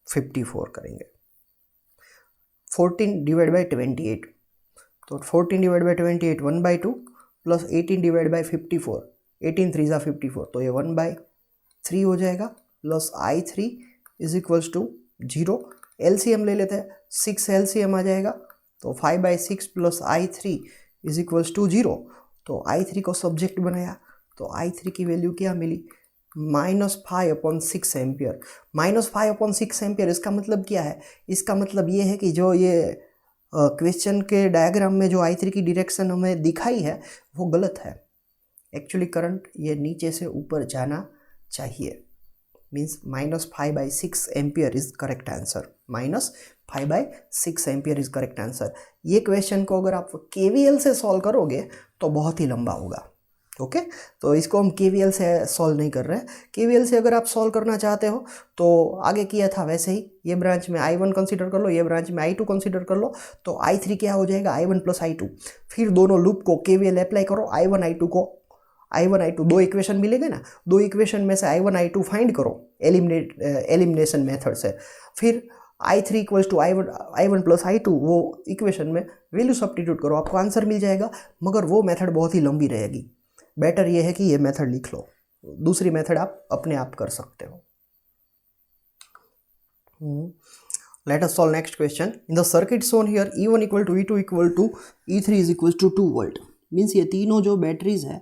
54 करेंगे, 14 डिवाइड बाई 28, तो 14 divide by 28 1/2 plus 18 divide by 54, 18 3 ज़ा 54, तो ये 1/3 हो जाएगा। Plus I3 is equals to 0। LCM ले लेते हैं, 6 LCM आ जाएगा, तो 5/6 plus I3 is equals to 0। तो I3 को सब्जेक्ट बनाया, तो I3 की वैल्यू क्या मिली? -5/6 एम्पियर। -5/6 एम्पियर इसका मतलब क्या है? इसका मतलब ये है कि जो ये क्वेश्चन के डायग्राम में जो I3 की डायरेक्शन हमें दिखाई है वो गलत है। एक्चुअली करंट ये नीचे से ऊपर जाना चाहिए। Means -5/6 ampere is correct answer. -5/6 ampere is correct answer. ये क्वेश्चन को अगर आप KVL से सॉल्व करोगे तो बहुत ही लंबा होगा। ओके, तो इसको हम KVL से सॉल्व नहीं कर रहे हैं। KVL से अगर आप सॉल्व करना चाहते हो तो आगे किया था वैसे ही, ये ब्रांच में I1 कंसीडर कर लो, ये ब्रांच में I2 कंसीडर कर लो, तो I3 क्या हो जाएगा? I1 + I2। फिर दोनों लूप को KVL अप्लाई करो, I1 I2 दो इक्वेशन मिलेंगे ना, दो इक्वेशन में से I1 I2 फाइंड करो एलिमिनेशन मेथड से। फिर I3 = I1 + I2 वो इक्वेशन में वैल्यू सब्स्टिट्यूट करो, आपको आंसर मिल जाएगा। मगर वो मेथड बहुत ही लंबी रहेगी। बेटर ये है कि ये मेथड लिख लो, दूसरी मेथड आप अपने आप कर सकते हो। Let us solve next question. In the circuit shown here, E1 = E2 = E3 = 2 volt. Means ये तीनों जो बैटरीज है,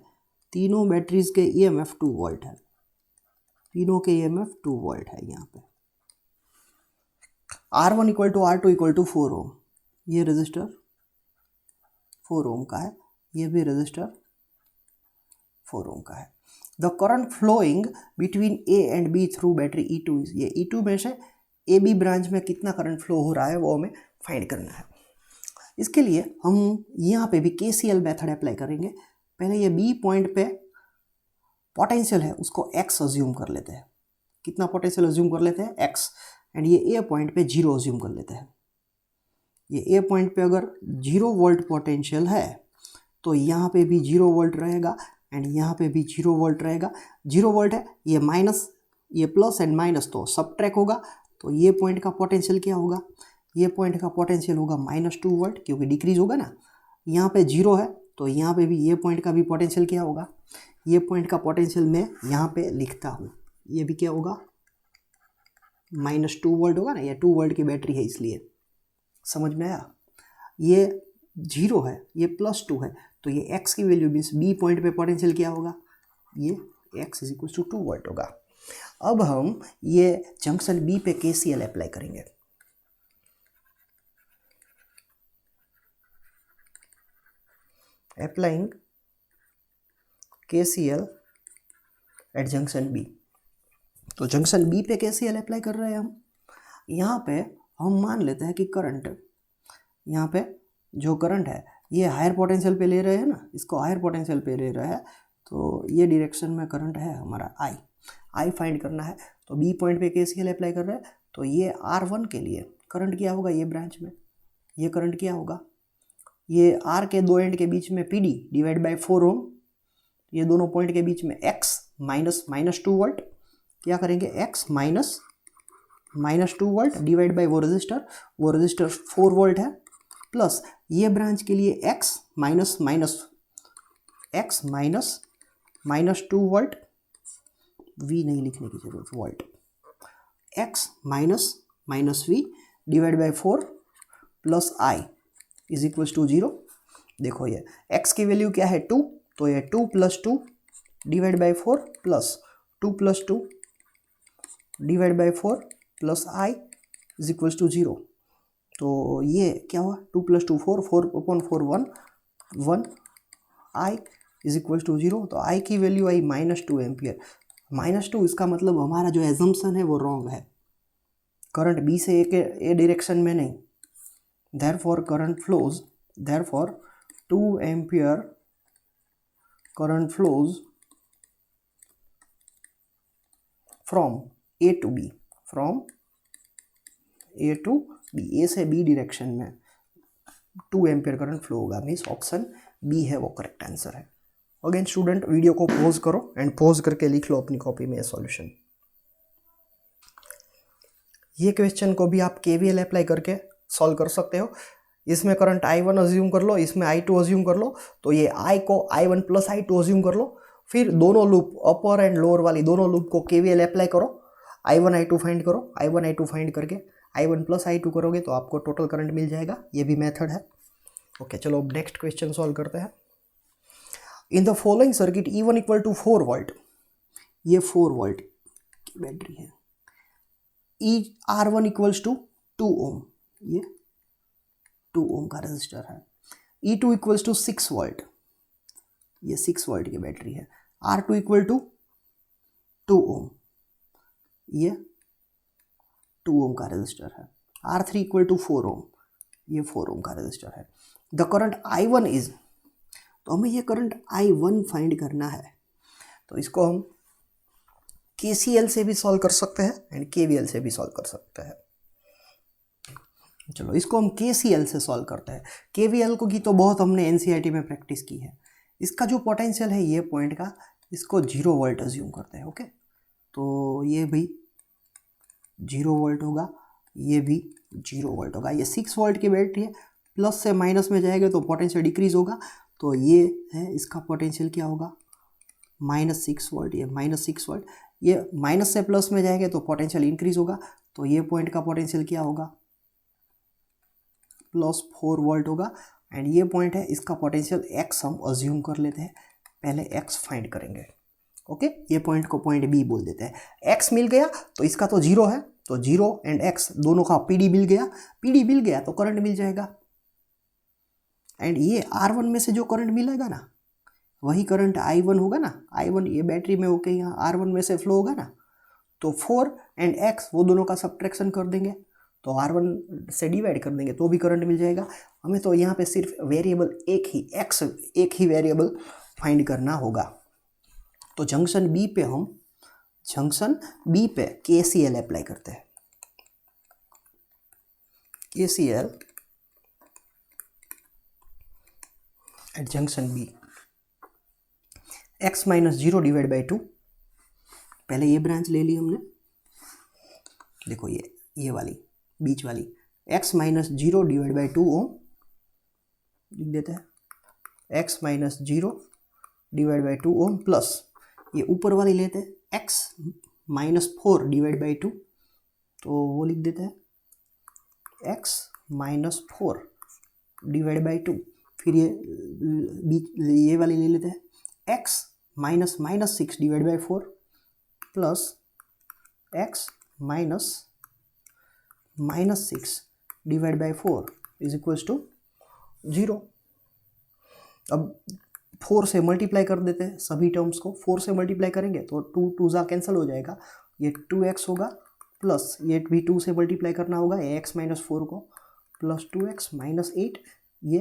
तीनों बैटरीज के EMF 2 वोल्ट है, तीनों के EMF 2 वोल्ट है। यहाँ पे R1 = R2 = 4 ओम, ये रजिस्टर 4 ओम का है, ये भी रजिस्टर 4 ओम का है। The current flowing between A and B through battery E2 is, ये E2 में से AB ब्रांच में कितना करंट फ्लो हो रहा है वो हमें फाइंड करना है। इसके लिए हम यहाँ पे भी KCL मेथड अप्लाई करेंगे। पहले ये B पॉइंट पे पोटेंशियल है उसको X अज्यूम कर लेते हैं। कितना पोटेंशियल अज्यूम कर लेते हैं? X। एंड ये A पॉइंट पे 0 अज्यूम कर लेते हैं। ये A पॉइंट पे अगर 0 वोल्ट पोटेंशियल है तो यहाँ पे भी 0 वोल्ट रहेगा एंड यहाँ पे भी 0 वोल्ट रहेगा। 0 वोल्ट है, ये माइनस, ये प्लस एंड माइनस तो सबट्रैक्ट होगा, तो ये पॉइंट का पोटेंशियल क्या होगा? ये पॉइंट का पोटेंशियल होगा -2 वोल्ट, क्योंकि डिक्रीज होगा ना। यहाँ पे 0 है तो यहाँ पे भी ये पॉइंट का भी पोटेंशियल क्या होगा? ये पॉइंट का पोटेंशियल मैं यहाँ पे लिखता हूँ, ये भी क्या होगा? -2 वोल्ट होगा ना, ये 2 वोल्ट की बैटरी है इसलिए। समझ में आया? ये 0 है, ये +2 है, तो ये x की वैल्यू मीन्स B पॉइंट पे पोटेंशियल क्या होगा? ये x = 2 वोल्ट होगा। अब हम ये जंक्शन B पे KCL अप्लाई करेंगे। Applying KCL at junction B। तो जंक्शन B पे KCL अप्लाई कर रहे हैं हम। यहाँ पे हम मान लेते हैं कि करंट, यहाँ पे जो करंट है ये हायर पोटेंशियल पे ले रहे हैं ना, इसको हायर पोटेंशियल पे ले रहे हैं, तो ये डायरेक्शन में करंट है हमारा I फाइंड करना है। तो B पॉइंट पे KCL अप्लाई कर रहे हैं, तो ये R1 के लिए करंट क्या होगा? ये ब्रांच में ये करंट क्या होगा? ये R के दो एंड के बीच में PD / 4 ओम, ये दोनों पॉइंट के बीच में X -2 वोल्ट। क्या करेंगे? X -2 वोल्ट डिवाइड बाई वो रजिस्टर 4 वोल्ट है, प्लस ये ब्रांच के लिए X -2 वोल्ट, V नहीं लिखने की जरूरत, volt, X -V divide by 4 plus I = 0। देखो ये X की वैल्यू क्या है? 2, तो ये 2 + 2 divide by 4 plus 2 + 2 divide by 4 plus I = 0। तो ये क्या हुआ? 2 + 2 4, 4/4 1 I = 0। तो I की वैल्यू आई -2 एम्पियर। -2 इसका मतलब हमारा जो एजम्पशन है वो रॉन्ग है। करंट B से A डायरेक्शन में नहीं। therefore 2 ampere current flows from A to B, A से B डायरेक्शन में 2 एम्पियर करंट फ्लो होगा। मीन्स ऑप्शन B है वो करेक्ट आंसर है। अगेन स्टूडेंट, वीडियो को पॉज करो एंड पॉज करके लिख लो अपनी कॉपी में सॉल्यूशन। ये क्वेश्चन को भी आप KVL अप्लाई करके सॉल्व कर सकते हो। इसमें करंट I1 अज्यूम कर लो, इसमें I2 अज्यूम कर लो, तो ये I को I1 + I2 अज्यूम कर लो। फिर दोनों लूप, अपर एंड लोअर वाली दोनों लूप को KVL अप्लाई करो, I1 I2 फाइंड करो, I1 I2 फाइंड करके I1 + I2 करोगे तो आपको टोटल करंट मिल जाएगा। ये भी मेथड है। ओके, चलो अब नेक्स्ट क्वेश्चन सॉल्व करते हैं। In the following circuit E1 = 4 volt, ये 4 वोल्ट की बैटरी है। R1 इक्वल्स टू 2 ओम, ये 2 ओम का रजिस्टर है। E2 इक्वल्स टू 6 वोल्ट, ये 6 वोल्ट की बैटरी है। R2 इक्वल टू 2 ओम, ये 2 ओम का रजिस्टर है। R3 इक्वल टू 4 ओम, ये 4 ओम का रजिस्टर है। द करंट I1 इज, तो हमें ये करंट I1 फाइंड करना है। तो इसको हम KCL से भी सॉल्व कर सकते हैं एंड KVL से भी सॉल्व कर सकते हैं। चलो इसको हम KCL से सॉल्व करते हैं। KVL को की तो बहुत हमने NCERT में प्रैक्टिस की है। इसका जो पोटेंशियल है ये पॉइंट का, इसको 0 वोल्ट अज्यूम करते हैं। ओके, तो ये भी 0 वोल्ट होगा, ये भी 0 वोल्ट होगा। ये 6 वोल्ट की बैटरी है, प्लस से माइनस में जाएगा तो पोटेंशियल डिक्रीज होगा। तो ये है, इसका पोटेंशियल क्या होगा, -6 वोल्ट, ये -6 वोल्ट। ये माइनस से प्लस में जाएगा तो पोटेंशियल इंक्रीज होगा। तो ये पॉइंट का पोटेंशियल क्या होगा, +4 वोल्ट होगा। एंड ये पॉइंट है, इसका पोटेंशियल x हम अज्यूम कर लेते हैं, पहले x फाइंड करेंगे। ओके, ये पॉइंट को पॉइंट B बोल देते हैं। x मिल गया तो इसका तो 0 है, तो 0 एंड x दोनों का PD मिल गया। PD मिल गया तो करंट मिल जाएगा। एंड ये R1 में से जो करंट मिलेगा ना, वही करंट I1 होगा ना। I1 ये बैटरी में होके यहाँ R1 में से फ्लो होगा ना, तो 4 एंड x वो दोनों का सब्ट्रैक्शन कर देंगे, तो R1 से डिवाइड कर देंगे तो भी करंट मिल जाएगा। हमें तो यहाँ पे सिर्फ वेरिएबल एक ही x, एक ही वेरिएबल फाइंड करना होगा। तो जंक्शन B पे हम KCL अप्लाई करते हैं। KCL at junction B, x - 0 divide by 2। पहले ये ब्रांच ले ली हमने, देखो ये वाली बीच वाली, x - 0 डिवाइड बाई 2 ओम लिख देते हैं। x - 0 divide by 2 ohm plus ये ऊपर वाली लेते हैं x - 4 डिवाइड बाई 2, तो वो लिख देते हैं x - 4 डिवाइड बाई 2। फिर ये वाली ले लेते हैं x - 6 divide by 4 plus x -6 divide by 4 is equals to 0। अब 4 से मल्टीप्लाई कर देते हैं सभी टर्म्स को। 4 से मल्टीप्लाई करेंगे तो 2 2 कैंसिल हो जाएगा, ये 2x होगा प्लस ये भी 2 से मल्टीप्लाई करना होगा, ये x - 4 को प्लस 2x - 8, ये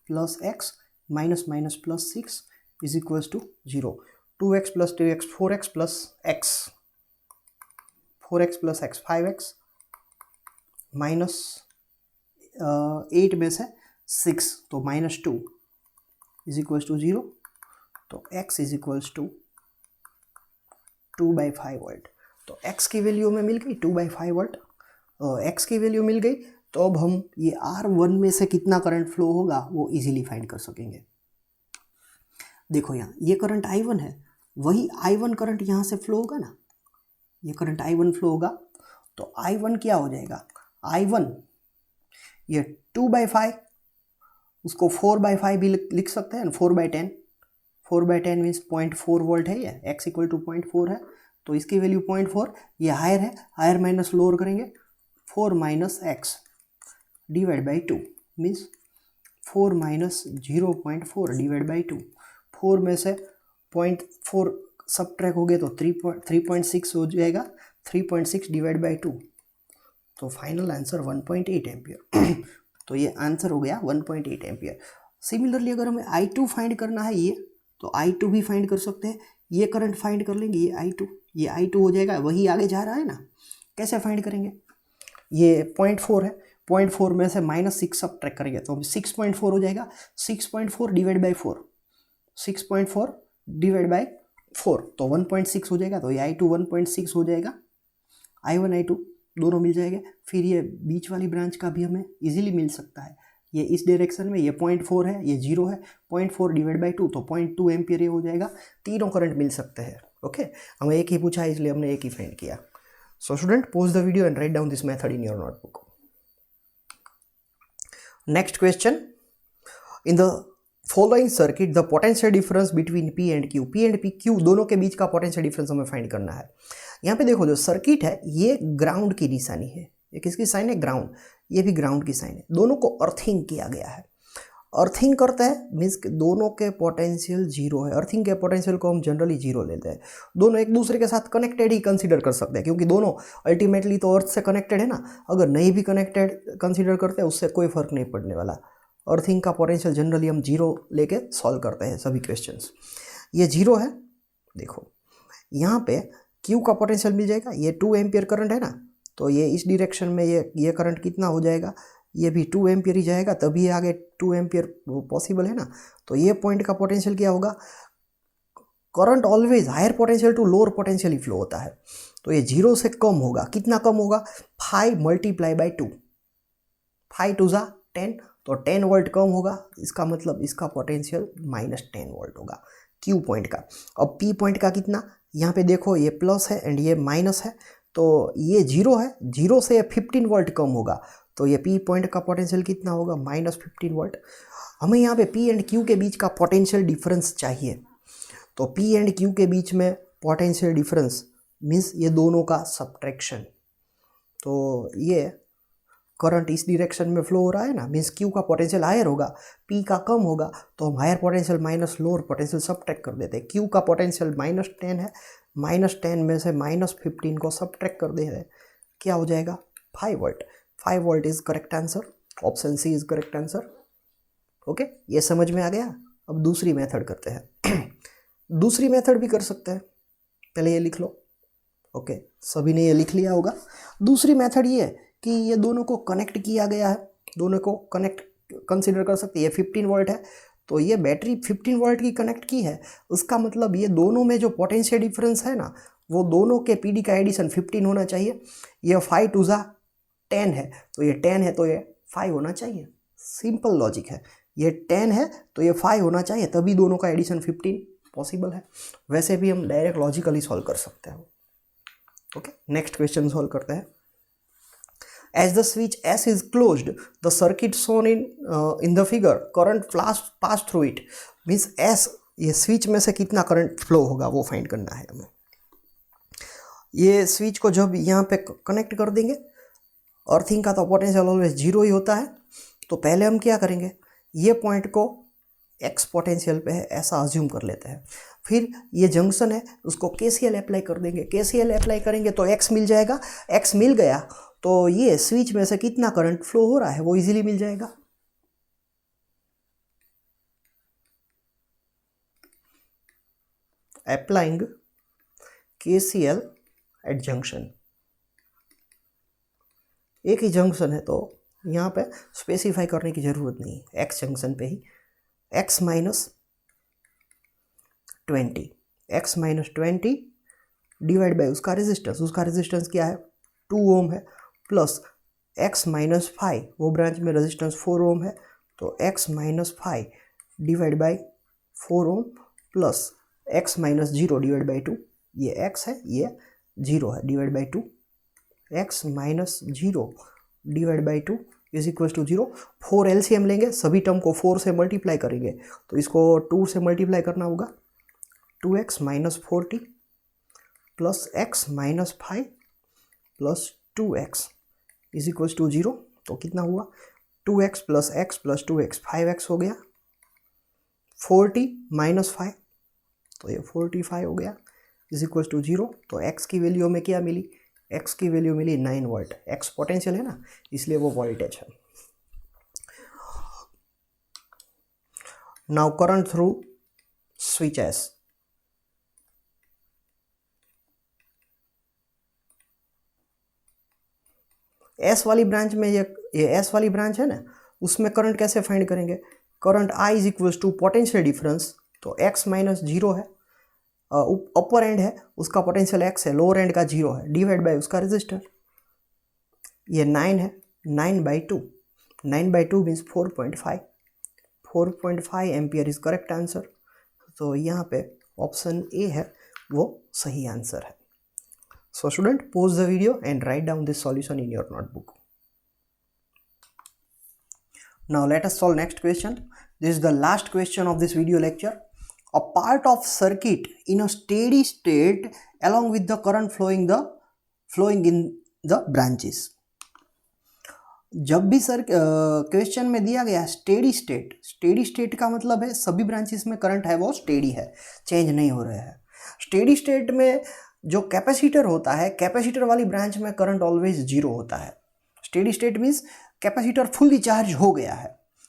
plus x minus plus 6 is equals to 0। 2x plus 2x 4x plus x, 4x plus x 5x minus 8 में से 6 तो -2 इज इक्वल्स टू 0। तो x is equals to 2/5 volt. तो x की वैल्यू में मिल गई 2/5 वोल्ट, x की वैल्यू मिल गई। तो अब हम ये R1 में से कितना करंट फ्लो होगा वो इजीली फाइंड कर सकेंगे। देखो यहाँ ये करंट I1 है, वही I1 करंट यहाँ से फ्लो होगा ना, ये करंट I1 फ्लो होगा। तो I1 क्या हो जाएगा, I1 ये 2/5, उसको 4/5 भी लिख सकते हैं, 4/10। 4/10 मीन्स 0.4 वोल्ट है, ये x इक्वल टू 0.4 है, तो इसकी वैल्यू 0.4। ये हायर है, हायर माइनस लोअर करेंगे, 4 - x divide by 2 means 4 - 0.4 divide by 2। 4 में से 0.4 सब ट्रैक हो गए तो 3.6 हो जाएगा, 3.6 डिवाइड बाई 2, तो फाइनल आंसर 1.8 एम्पियर। तो ये आंसर हो गया 1.8 एम्पियर। सिमिलरली अगर हमें I2 फाइंड करना है ये, तो I2 भी फाइंड कर सकते हैं। ये करंट फाइंड कर लेंगे, ये I2 हो जाएगा, वही आगे जा रहा है ना। कैसे फाइंड करेंगे, ये 0.4 है, 0.4 में से -6 सब ट्रैक करेंगे तो 6.4 हो जाएगा। 6.4 डिवाइड बाई 4, 6.4 डिवाइड बाई 4 तो 1.6 हो जाएगा। तो ये I2 1.6 हो जाएगा, I1 I2 दोनों मिल जाएंगे। फिर ये बीच वाली ब्रांच का भी हमें इजीली मिल सकता है, ये इस डायरेक्शन में, ये 0.4 है, ये 0 है, 0.4 डिवाइड बाई 2 तो 0.2 एम्पियर ये हो जाएगा। तीनों करंट मिल सकते हैं। ओके, हमें एक ही पूछा है इसलिए हमने एक ही फाइंड किया। सो student, pause the video and write down this method in your notebook. Next question, in the following circuit the potential difference between P and Q, P and P Q दोनों के बीच का पोटेंशियल डिफरेंस हमें find करना है। यहाँ पे देखो जो सर्किट है ये ग्राउंड की निशानी है, ये किसकी साइन है, ग्राउंड, ये भी ग्राउंड की साइन है, दोनों को अर्थिंग किया गया है। अर्थिंग करता है मीन्स दोनों के पोटेंशियल जीरो है, अर्थिंग के पोटेंशियल को हम जनरली जीरो लेते हैं, दोनों एक दूसरे के साथ कनेक्टेड ही कंसीडर कर सकते हैं क्योंकि दोनों अल्टीमेटली तो अर्थ से कनेक्टेड है ना, अगर नहीं भी कनेक्टेड कंसीडर करते हैं उससे कोई फर्क नहीं पड़ने वाला। अर्थिंग का पोटेंशियल जनरली हम जीरो लेके सॉल्व करते हैं सभी क्वेश्चंस। ये जीरो है, देखो यहाँ पे क्यू का पोटेंशियल मिल जाएगा, ये 2 एम्पियर करंट है ना, तो ये इस डायरेक्शन में ये करंट कितना हो जाएगा, ये भी 2 एम्पियर ही जाएगा, तभी आगे 2 एम्पियर पॉसिबल है ना। तो ये पॉइंट का पोटेंशियल क्या होगा, current always higher potential to lower potential ही फ्लो होता है, तो ये जीरो से कम होगा, कितना कम होगा, 5 मल्टीप्लाई बाई 2, 5 2 जा 10, तो 10 वोल्ट कम होगा, इसका मतलब इसका पोटेंशियल -10 वोल्ट होगा क्यू पॉइंट का। अब पी पॉइंट का कितना, यहाँ पे देखो ये प्लस है एंड ये माइनस है, तो ये जीरो है, जीरो से 15 वोल्ट कम होगा, तो ये पी पॉइंट का पोटेंशियल कितना होगा, -15 वोल्ट। हमें यहाँ पे पी एंड क्यू के बीच का पोटेंशियल डिफरेंस चाहिए, तो पी एंड क्यू के बीच में पोटेंशियल डिफरेंस मीन्स ये दोनों का सब्ट्रैक्शन, तो ये करंट इस डायरेक्शन में फ्लो हो रहा है ना, मीन्स क्यू का पोटेंशियल हायर होगा, पी का कम होगा, तो हम higher potential minus lower potential subtract कर देते हैं। क्यू का पोटेंशियल -10 है, -10 में से -15 को सब्ट्रैक्ट कर देते हैं, क्या हो जाएगा, 5 volt. 5 volt is correct answer, option C is correct answer. Okay, ये समझ में आ गया। अब दूसरी मेथड करते हैं दूसरी मेथड भी कर सकते हैं, पहले ये लिख लो। ओके, सभी ने ये लिख लिया होगा। दूसरी मेथड ये है कि ये दोनों को कनेक्ट किया गया है, दोनों को कनेक्ट कंसीडर कर सकते हैं। ये 15 वोल्ट है, तो ये बैटरी 15 वोल्ट की कनेक्ट की है, उसका मतलब ये दोनों में जो पोटेंशियल डिफरेंस है ना, वो दोनों के पीडी का एडिशन 15 होना चाहिए। ये 5 2 जा 10 है, तो ये 10 है तो ये 5 होना चाहिए, सिंपल लॉजिक है। ये 10 है तो ये 5 होना चाहिए, तभी दोनों का एडिशन 15 पॉसिबल है। वैसे भी हम डायरेक्ट लॉजिकली सॉल्व कर सकते हैं। ओके, नेक्स्ट क्वेश्चन सॉल्व करते हैं। As the switch S is closed, the circuit shown in the figure, current pass through it. Means S, ये स्विच में से कितना करंट फ्लो होगा वो फाइंड करना है हमें। ये स्विच को जब यहाँ पे कनेक्ट कर देंगे, अर्थिंग का तो पोटेंशियल ऑलवेज जीरो ही होता है, तो पहले हम क्या करेंगे, ये पॉइंट को एक्स पोटेंशियल पे है ऐसा अज्यूम कर लेते हैं। फिर ये जंक्शन है, उसको केसीएल अप्लाई कर देंगे, केसीएल अप्लाई करेंगे तो एक्स मिल जाएगा, एक्स मिल गया तो ये स्विच में से कितना करंट फ्लो हो रहा है वो इजीली मिल जाएगा। अप्लाइंग केसीएल एट जंक्शन, एक ही जंक्शन है तो यहाँ पे स्पेसिफाई करने की जरूरत नहीं, एक्स जंक्शन पे ही x -20 डिवाइड बाई उसका रेजिस्टेंस क्या है 2 ओम है, प्लस x -5 वो ब्रांच में रेजिस्टेंस 4 ओम है, तो x -5 divide by 4 ohm plus x -0 divide by 2, ये x है ये 0 है, divide by 2, x -0 divide by 2 is equal to 0। 4 LCM लेंगे, सभी टर्म को 4 से मल्टीप्लाई करेंगे, तो इसको 2 से मल्टीप्लाई करना होगा, 2x -40 plus x -5 plus 2x is equal to 0, तो कितना हुआ 2x plus x plus 2x 5x हो गया, 40 -5 तो ये 45 हो गया इज इक्वल टू 0। तो x की वैल्यू में क्या मिली, x की वैल्यू मिली 9 वोल्ट, x पोटेंशियल है ना इसलिए वो वोल्टेज है। Now current through switch S, S वाली ब्रांच में ये S वाली ब्रांच है ना, उसमें करंट कैसे फाइंड करेंगे, current I is equal to potential difference, तो x -0 है, अपर एंड है उसका पोटेंशियल x है, लोअर एंड का 0 है, डिवाइड बाय उसका रेजिस्टर, ये 9 है, 9/2 means 4.5 ampere is correct answer. तो यहाँ पे ऑप्शन ए है वो सही आंसर है। सो student, pause the video and write down this solution in your notebook. Now let us solve next question. This is the last question of this video lecture. A part of circuit in a steady state along with the current flowing in the branches. जब भी sir question में दिया गया steady state का मतलब है सभी branches में करंट है वो स्टेडी है, चेंज नहीं हो रहे हैं। स्टेडी स्टेट में जो कैपेसिटर होता है, कैपेसिटर वाली ब्रांच में करंट ऑलवेज जीरो होता है। Steady state means capacitor fully charge हो गया है,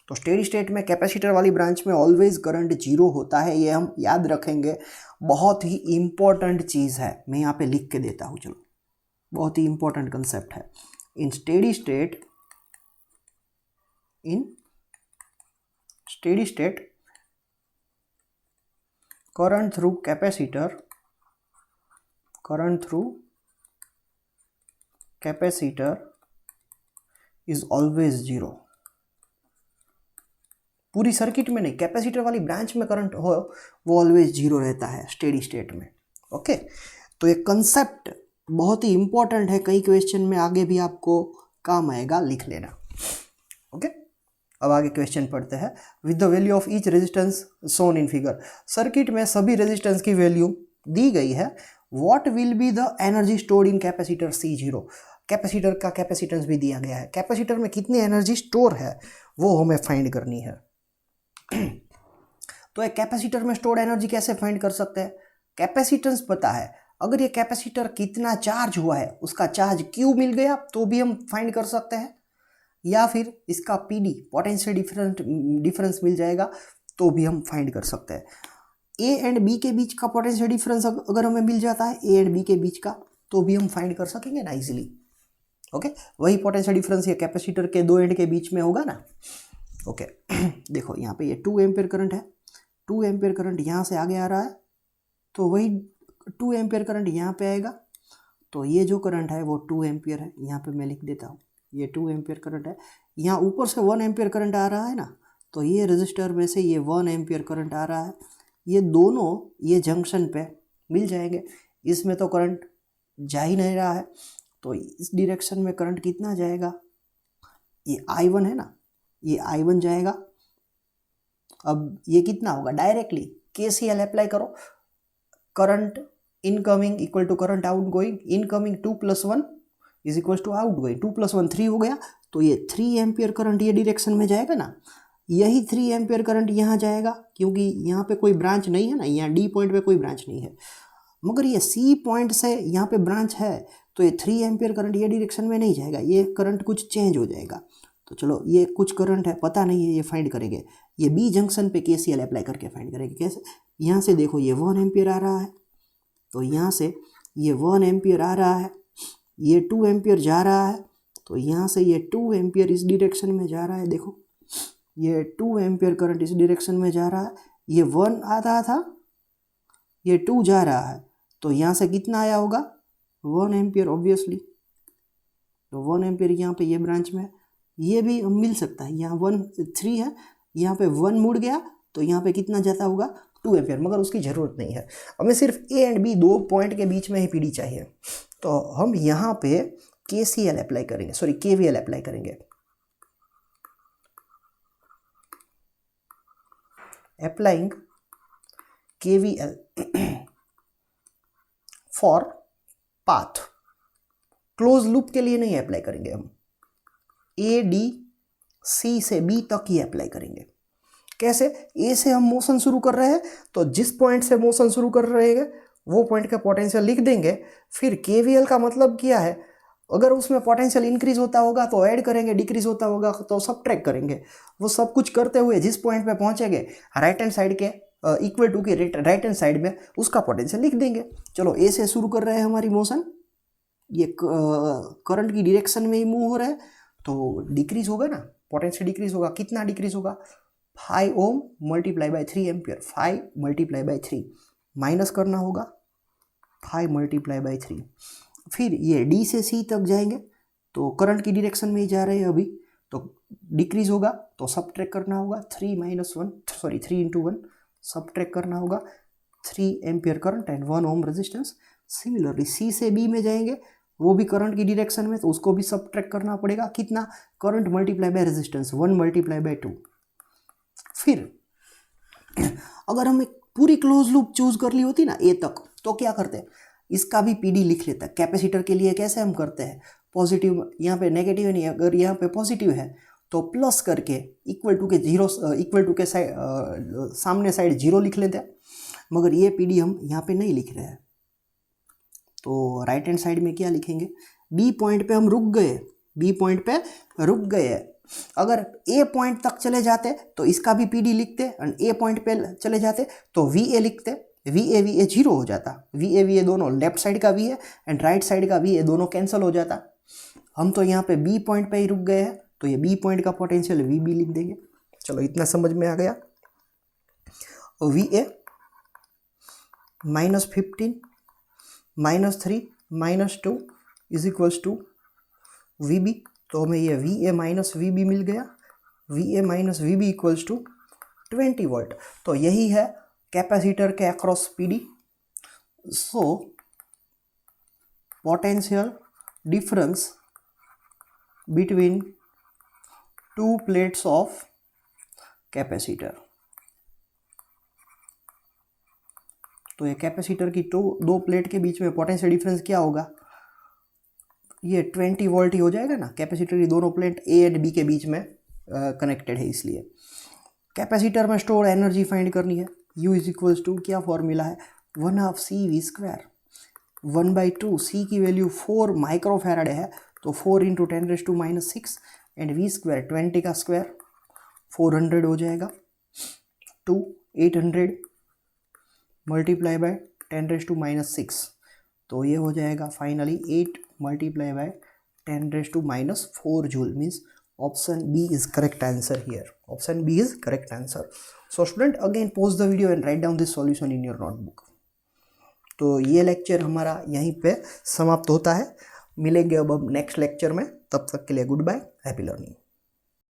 तो स्टेडी स्टेट में कैपेसिटर वाली ब्रांच में ऑलवेज करंट जीरो होता है। ये हम याद रखेंगे, बहुत ही इम्पोर्टेंट चीज़ है। मैं यहाँ पे लिख के देता हूँ, चलो, बहुत ही इम्पोर्टेंट कंसेप्ट है। In steady state current through capacitor is always zero। पूरी सर्किट में नहीं, कैपेसिटर वाली ब्रांच में करंट हो वो ऑलवेज जीरो रहता है स्टेडी स्टेट में। ओके, तो ये कंसेप्ट बहुत ही इंपॉर्टेंट है, कई क्वेश्चन में आगे भी आपको काम आएगा, लिख लेना। ओके, अब आगे क्वेश्चन पढ़ते हैं। With the value of each resistance shown in figure, circuit में सभी रेजिस्टेंस की वैल्यू दी गई है। What will be the energy stored in capacitor C0, capacitor का कैपेसिटेंस भी दिया गया है, कैपेसिटर में कितनी एनर्जी स्टोर है वो हमें फाइंड करनी है। तो एक कैपेसिटर में स्टोर्ड एनर्जी कैसे फाइंड कर सकते हैं? कैपेसिटेंस पता है, अगर ये कैपेसिटर कितना चार्ज हुआ है उसका चार्ज Q मिल गया तो भी हम फाइंड कर सकते हैं, या फिर इसका PD पोटेंशियल डिफरेंस मिल जाएगा तो भी हम फाइंड कर सकते हैं। A एंड B के बीच का पोटेंशियल डिफरेंस अगर हमें मिल जाता है A एंड B के बीच का तो भी हम फाइंड कर सकेंगे ना इजीली। ओके, वही पोटेंशियल डिफरेंस ये कैपेसिटर के दो एंड के बीच में होगा ना। ओके, देखो यहाँ पे ये 2 एम्पियर करंट है, 2 एम्पियर करंट यहाँ से आगे आ रहा है, तो वही 2 एम्पियर करंट यहाँ पे आएगा, तो ये जो करंट है वो 2 एम्पियर है। यहाँ पे मैं लिख देता हूँ, ये 2 एम्पियर करंट है। यहाँ ऊपर से 1 एम्पियर करंट आ रहा है ना, तो ये रजिस्टर में से ये 1 एम्पियर करंट आ रहा है। ये दोनों ये जंक्शन पे मिल जाएंगे, इसमें तो करंट जा ही नहीं रहा है, तो इस डायरेक्शन में करंट कितना जाएगा? ये I1 है ना, ये I1 जाएगा। अब ये कितना होगा? डायरेक्टली KCL अप्लाई करो, current incoming equal to current outgoing, incoming 2 + 1 is equal to outgoing, 2 + 1 3 हो गया, तो ये 3 एम्पियर करंट ये डायरेक्शन में जाएगा ना। यही 3 एम्पियर करंट यहाँ जाएगा, क्योंकि यहाँ पे कोई ब्रांच नहीं है ना, यहाँ D पॉइंट पे कोई ब्रांच नहीं है, मगर ये C पॉइंट से यहाँ पे ब्रांच है, तो ये 3 एम्पियर करंट ये डायरेक्शन में नहीं जाएगा, ये करंट कुछ चेंज हो जाएगा। तो चलो, ये कुछ करंट है पता नहीं है, ये फाइंड करेंगे। ये B जंक्शन पे KCL अप्लाई करके फाइंड करेंगे। कैसे? यहाँ से देखो ये 1 एम्पियर आ रहा है, तो यहाँ से ये 1 एम्पियर आ रहा है, ये 2 एम्पियर जा रहा है, तो यहाँ से ये 2 एम्पियर इस डायरेक्शन में जा रहा है। देखो ये 2 एम्पियर करंट इस डायरेक्शन में जा रहा है, ये 1 आ रहा था, ये 2 जा रहा है, तो यहाँ से कितना आया होगा? 1 एम्पियर ऑब्वियसली। तो 1 एम्पियर यहाँ पे ये ब्रांच में, ये भी मिल सकता है। यहाँ 1 3 है, यहाँ पे 1 मुड़ गया, तो यहाँ पे कितना जाता होगा? 2 एम्पियर, मगर उसकी ज़रूरत नहीं है, हमें सिर्फ A एंड B दो पॉइंट के बीच में ही PD चाहिए। तो हम यहाँ पे KCL अप्लाई करेंगे, सॉरी KVL अप्लाई करेंगे। Applying KVL for path, close loop के लिए नहीं अप्लाई करेंगे हम, C से B तक ही अप्लाई करेंगे। कैसे? A से हम मोशन शुरू कर रहे हैं, तो जिस पॉइंट से मोशन शुरू कर रहे हैं वो पॉइंट का पोटेंशियल लिख देंगे। फिर KVL का मतलब क्या है? अगर उसमें पोटेंशियल इंक्रीज होता होगा तो ऐड करेंगे, डिक्रीज होता होगा तो सबट्रैक्ट करेंगे। वो सब कुछ करते हुए जिस पॉइंट पे पहुंचेंगे राइट हैंड साइड के इक्वल टू के राइट हैंड साइड में उसका पोटेंशियल लिख देंगे। चलो, A से शुरू कर रहे हैं हमारी मोशन, ये करंट की डायरेक्शन में ही मूव हो रहा है, तो डिक्रीज होगा ना, पोटेंशियल डिक्रीज होगा। कितना डिक्रीज होगा? 5 ohm multiply by 3 ampere, 5 multiply by 3 minus करना होगा 5 मल्टीप्लाई बाय 3। फिर ये D से C तक जाएंगे, तो करंट की डायरेक्शन में ही जा रहे हैं अभी, तो डिक्रीज होगा, तो सबट्रैक्ट करना होगा 3 × 1 सबट्रैक्ट करना होगा 3 ampere current and 1 ohm resistance. Similarly C से B में जाएंगे, वो भी करंट की डायरेक्शन में, तो उसको भी सबट्रैक्ट करना पड़ेगा। कितना? Current multiply by resistance, 1 multiply by 2। फिर अगर हम एक पूरी क्लोज लूप चूज कर ली होती ना ए तक, तो क्या करते हैं, इसका भी पीडी लिख लेता है। कैपेसिटर के लिए कैसे हम करते हैं, पॉजिटिव यहाँ पे नेगेटिव नहीं, अगर यहाँ पे पॉजिटिव है तो प्लस करके इक्वल टू के जीरो, इक्वल टू के साइड, सामने साइड जीरो लिख लेते हैं। मगर ये पीडी हम यहाँ पे नहीं लिख रहे हैं, तो राइट हैंड साइड में क्या लिखेंगे, बी पॉइंट पे हम रुक गए, बी पॉइंट पे रुक गए। अगर ए पॉइंट तक चले जाते तो इसका भी पीडी लिखते, और ए पॉइंट पे चले जाते तो वी ए लिखते। वी ए जीरो हो जाता, वी ए दोनों, लेफ्ट साइड का V A and right side का वी ए दोनों कैंसिल हो जाता। हम तो यहाँ पे बी पॉइंट पे ही रुक गए हैं, तो ये बी पॉइंट का पोटेंशियल वी बी लिख देंगे। चलो इतना समझ में आ गया। V A -15 -3 -2 is equals to V B. तो हमें ये V A minus V B मिल गया। V A minus V B equals to 20 volt. तो यही है कैपेसिटर के across PD. So potential difference between two plates of capacitor. तो ये कैपेसिटर की दो प्लेट के बीच में पोटेंशियल डिफरेंस क्या होगा, ये 20 वोल्ट ही हो जाएगा ना। कैपेसिटर की दोनों प्लेट ए एंड बी के बीच में कनेक्टेड है, इसलिए कैपेसिटर में स्टोर एनर्जी फाइंड करनी है। U इज इक्वल्स टू, क्या फॉर्मूला है, 1/2 CV²। 1/2 C की वैल्यू 4 माइक्रोफैराड है, तो 4 × 10⁻⁻6 एंड V², 20 का स्क्वायर 400 हो जाएगा। 2 800 मल्टीप्लाई बाय 10⁻⁻6, तो ये हो जाएगा finally 8 multiply by 10⁻⁻4 joule. Means option B is correct answer here. Option B is correct answer. So student again pause the video and write down this solution in your notebook. तो ये lecture हमारा यहीं पे समाप्त होता है। मिलेंगे अब नेक्स्ट लेक्चर में, तब तक के लिए गुड बाय, हैप्पी लर्निंग।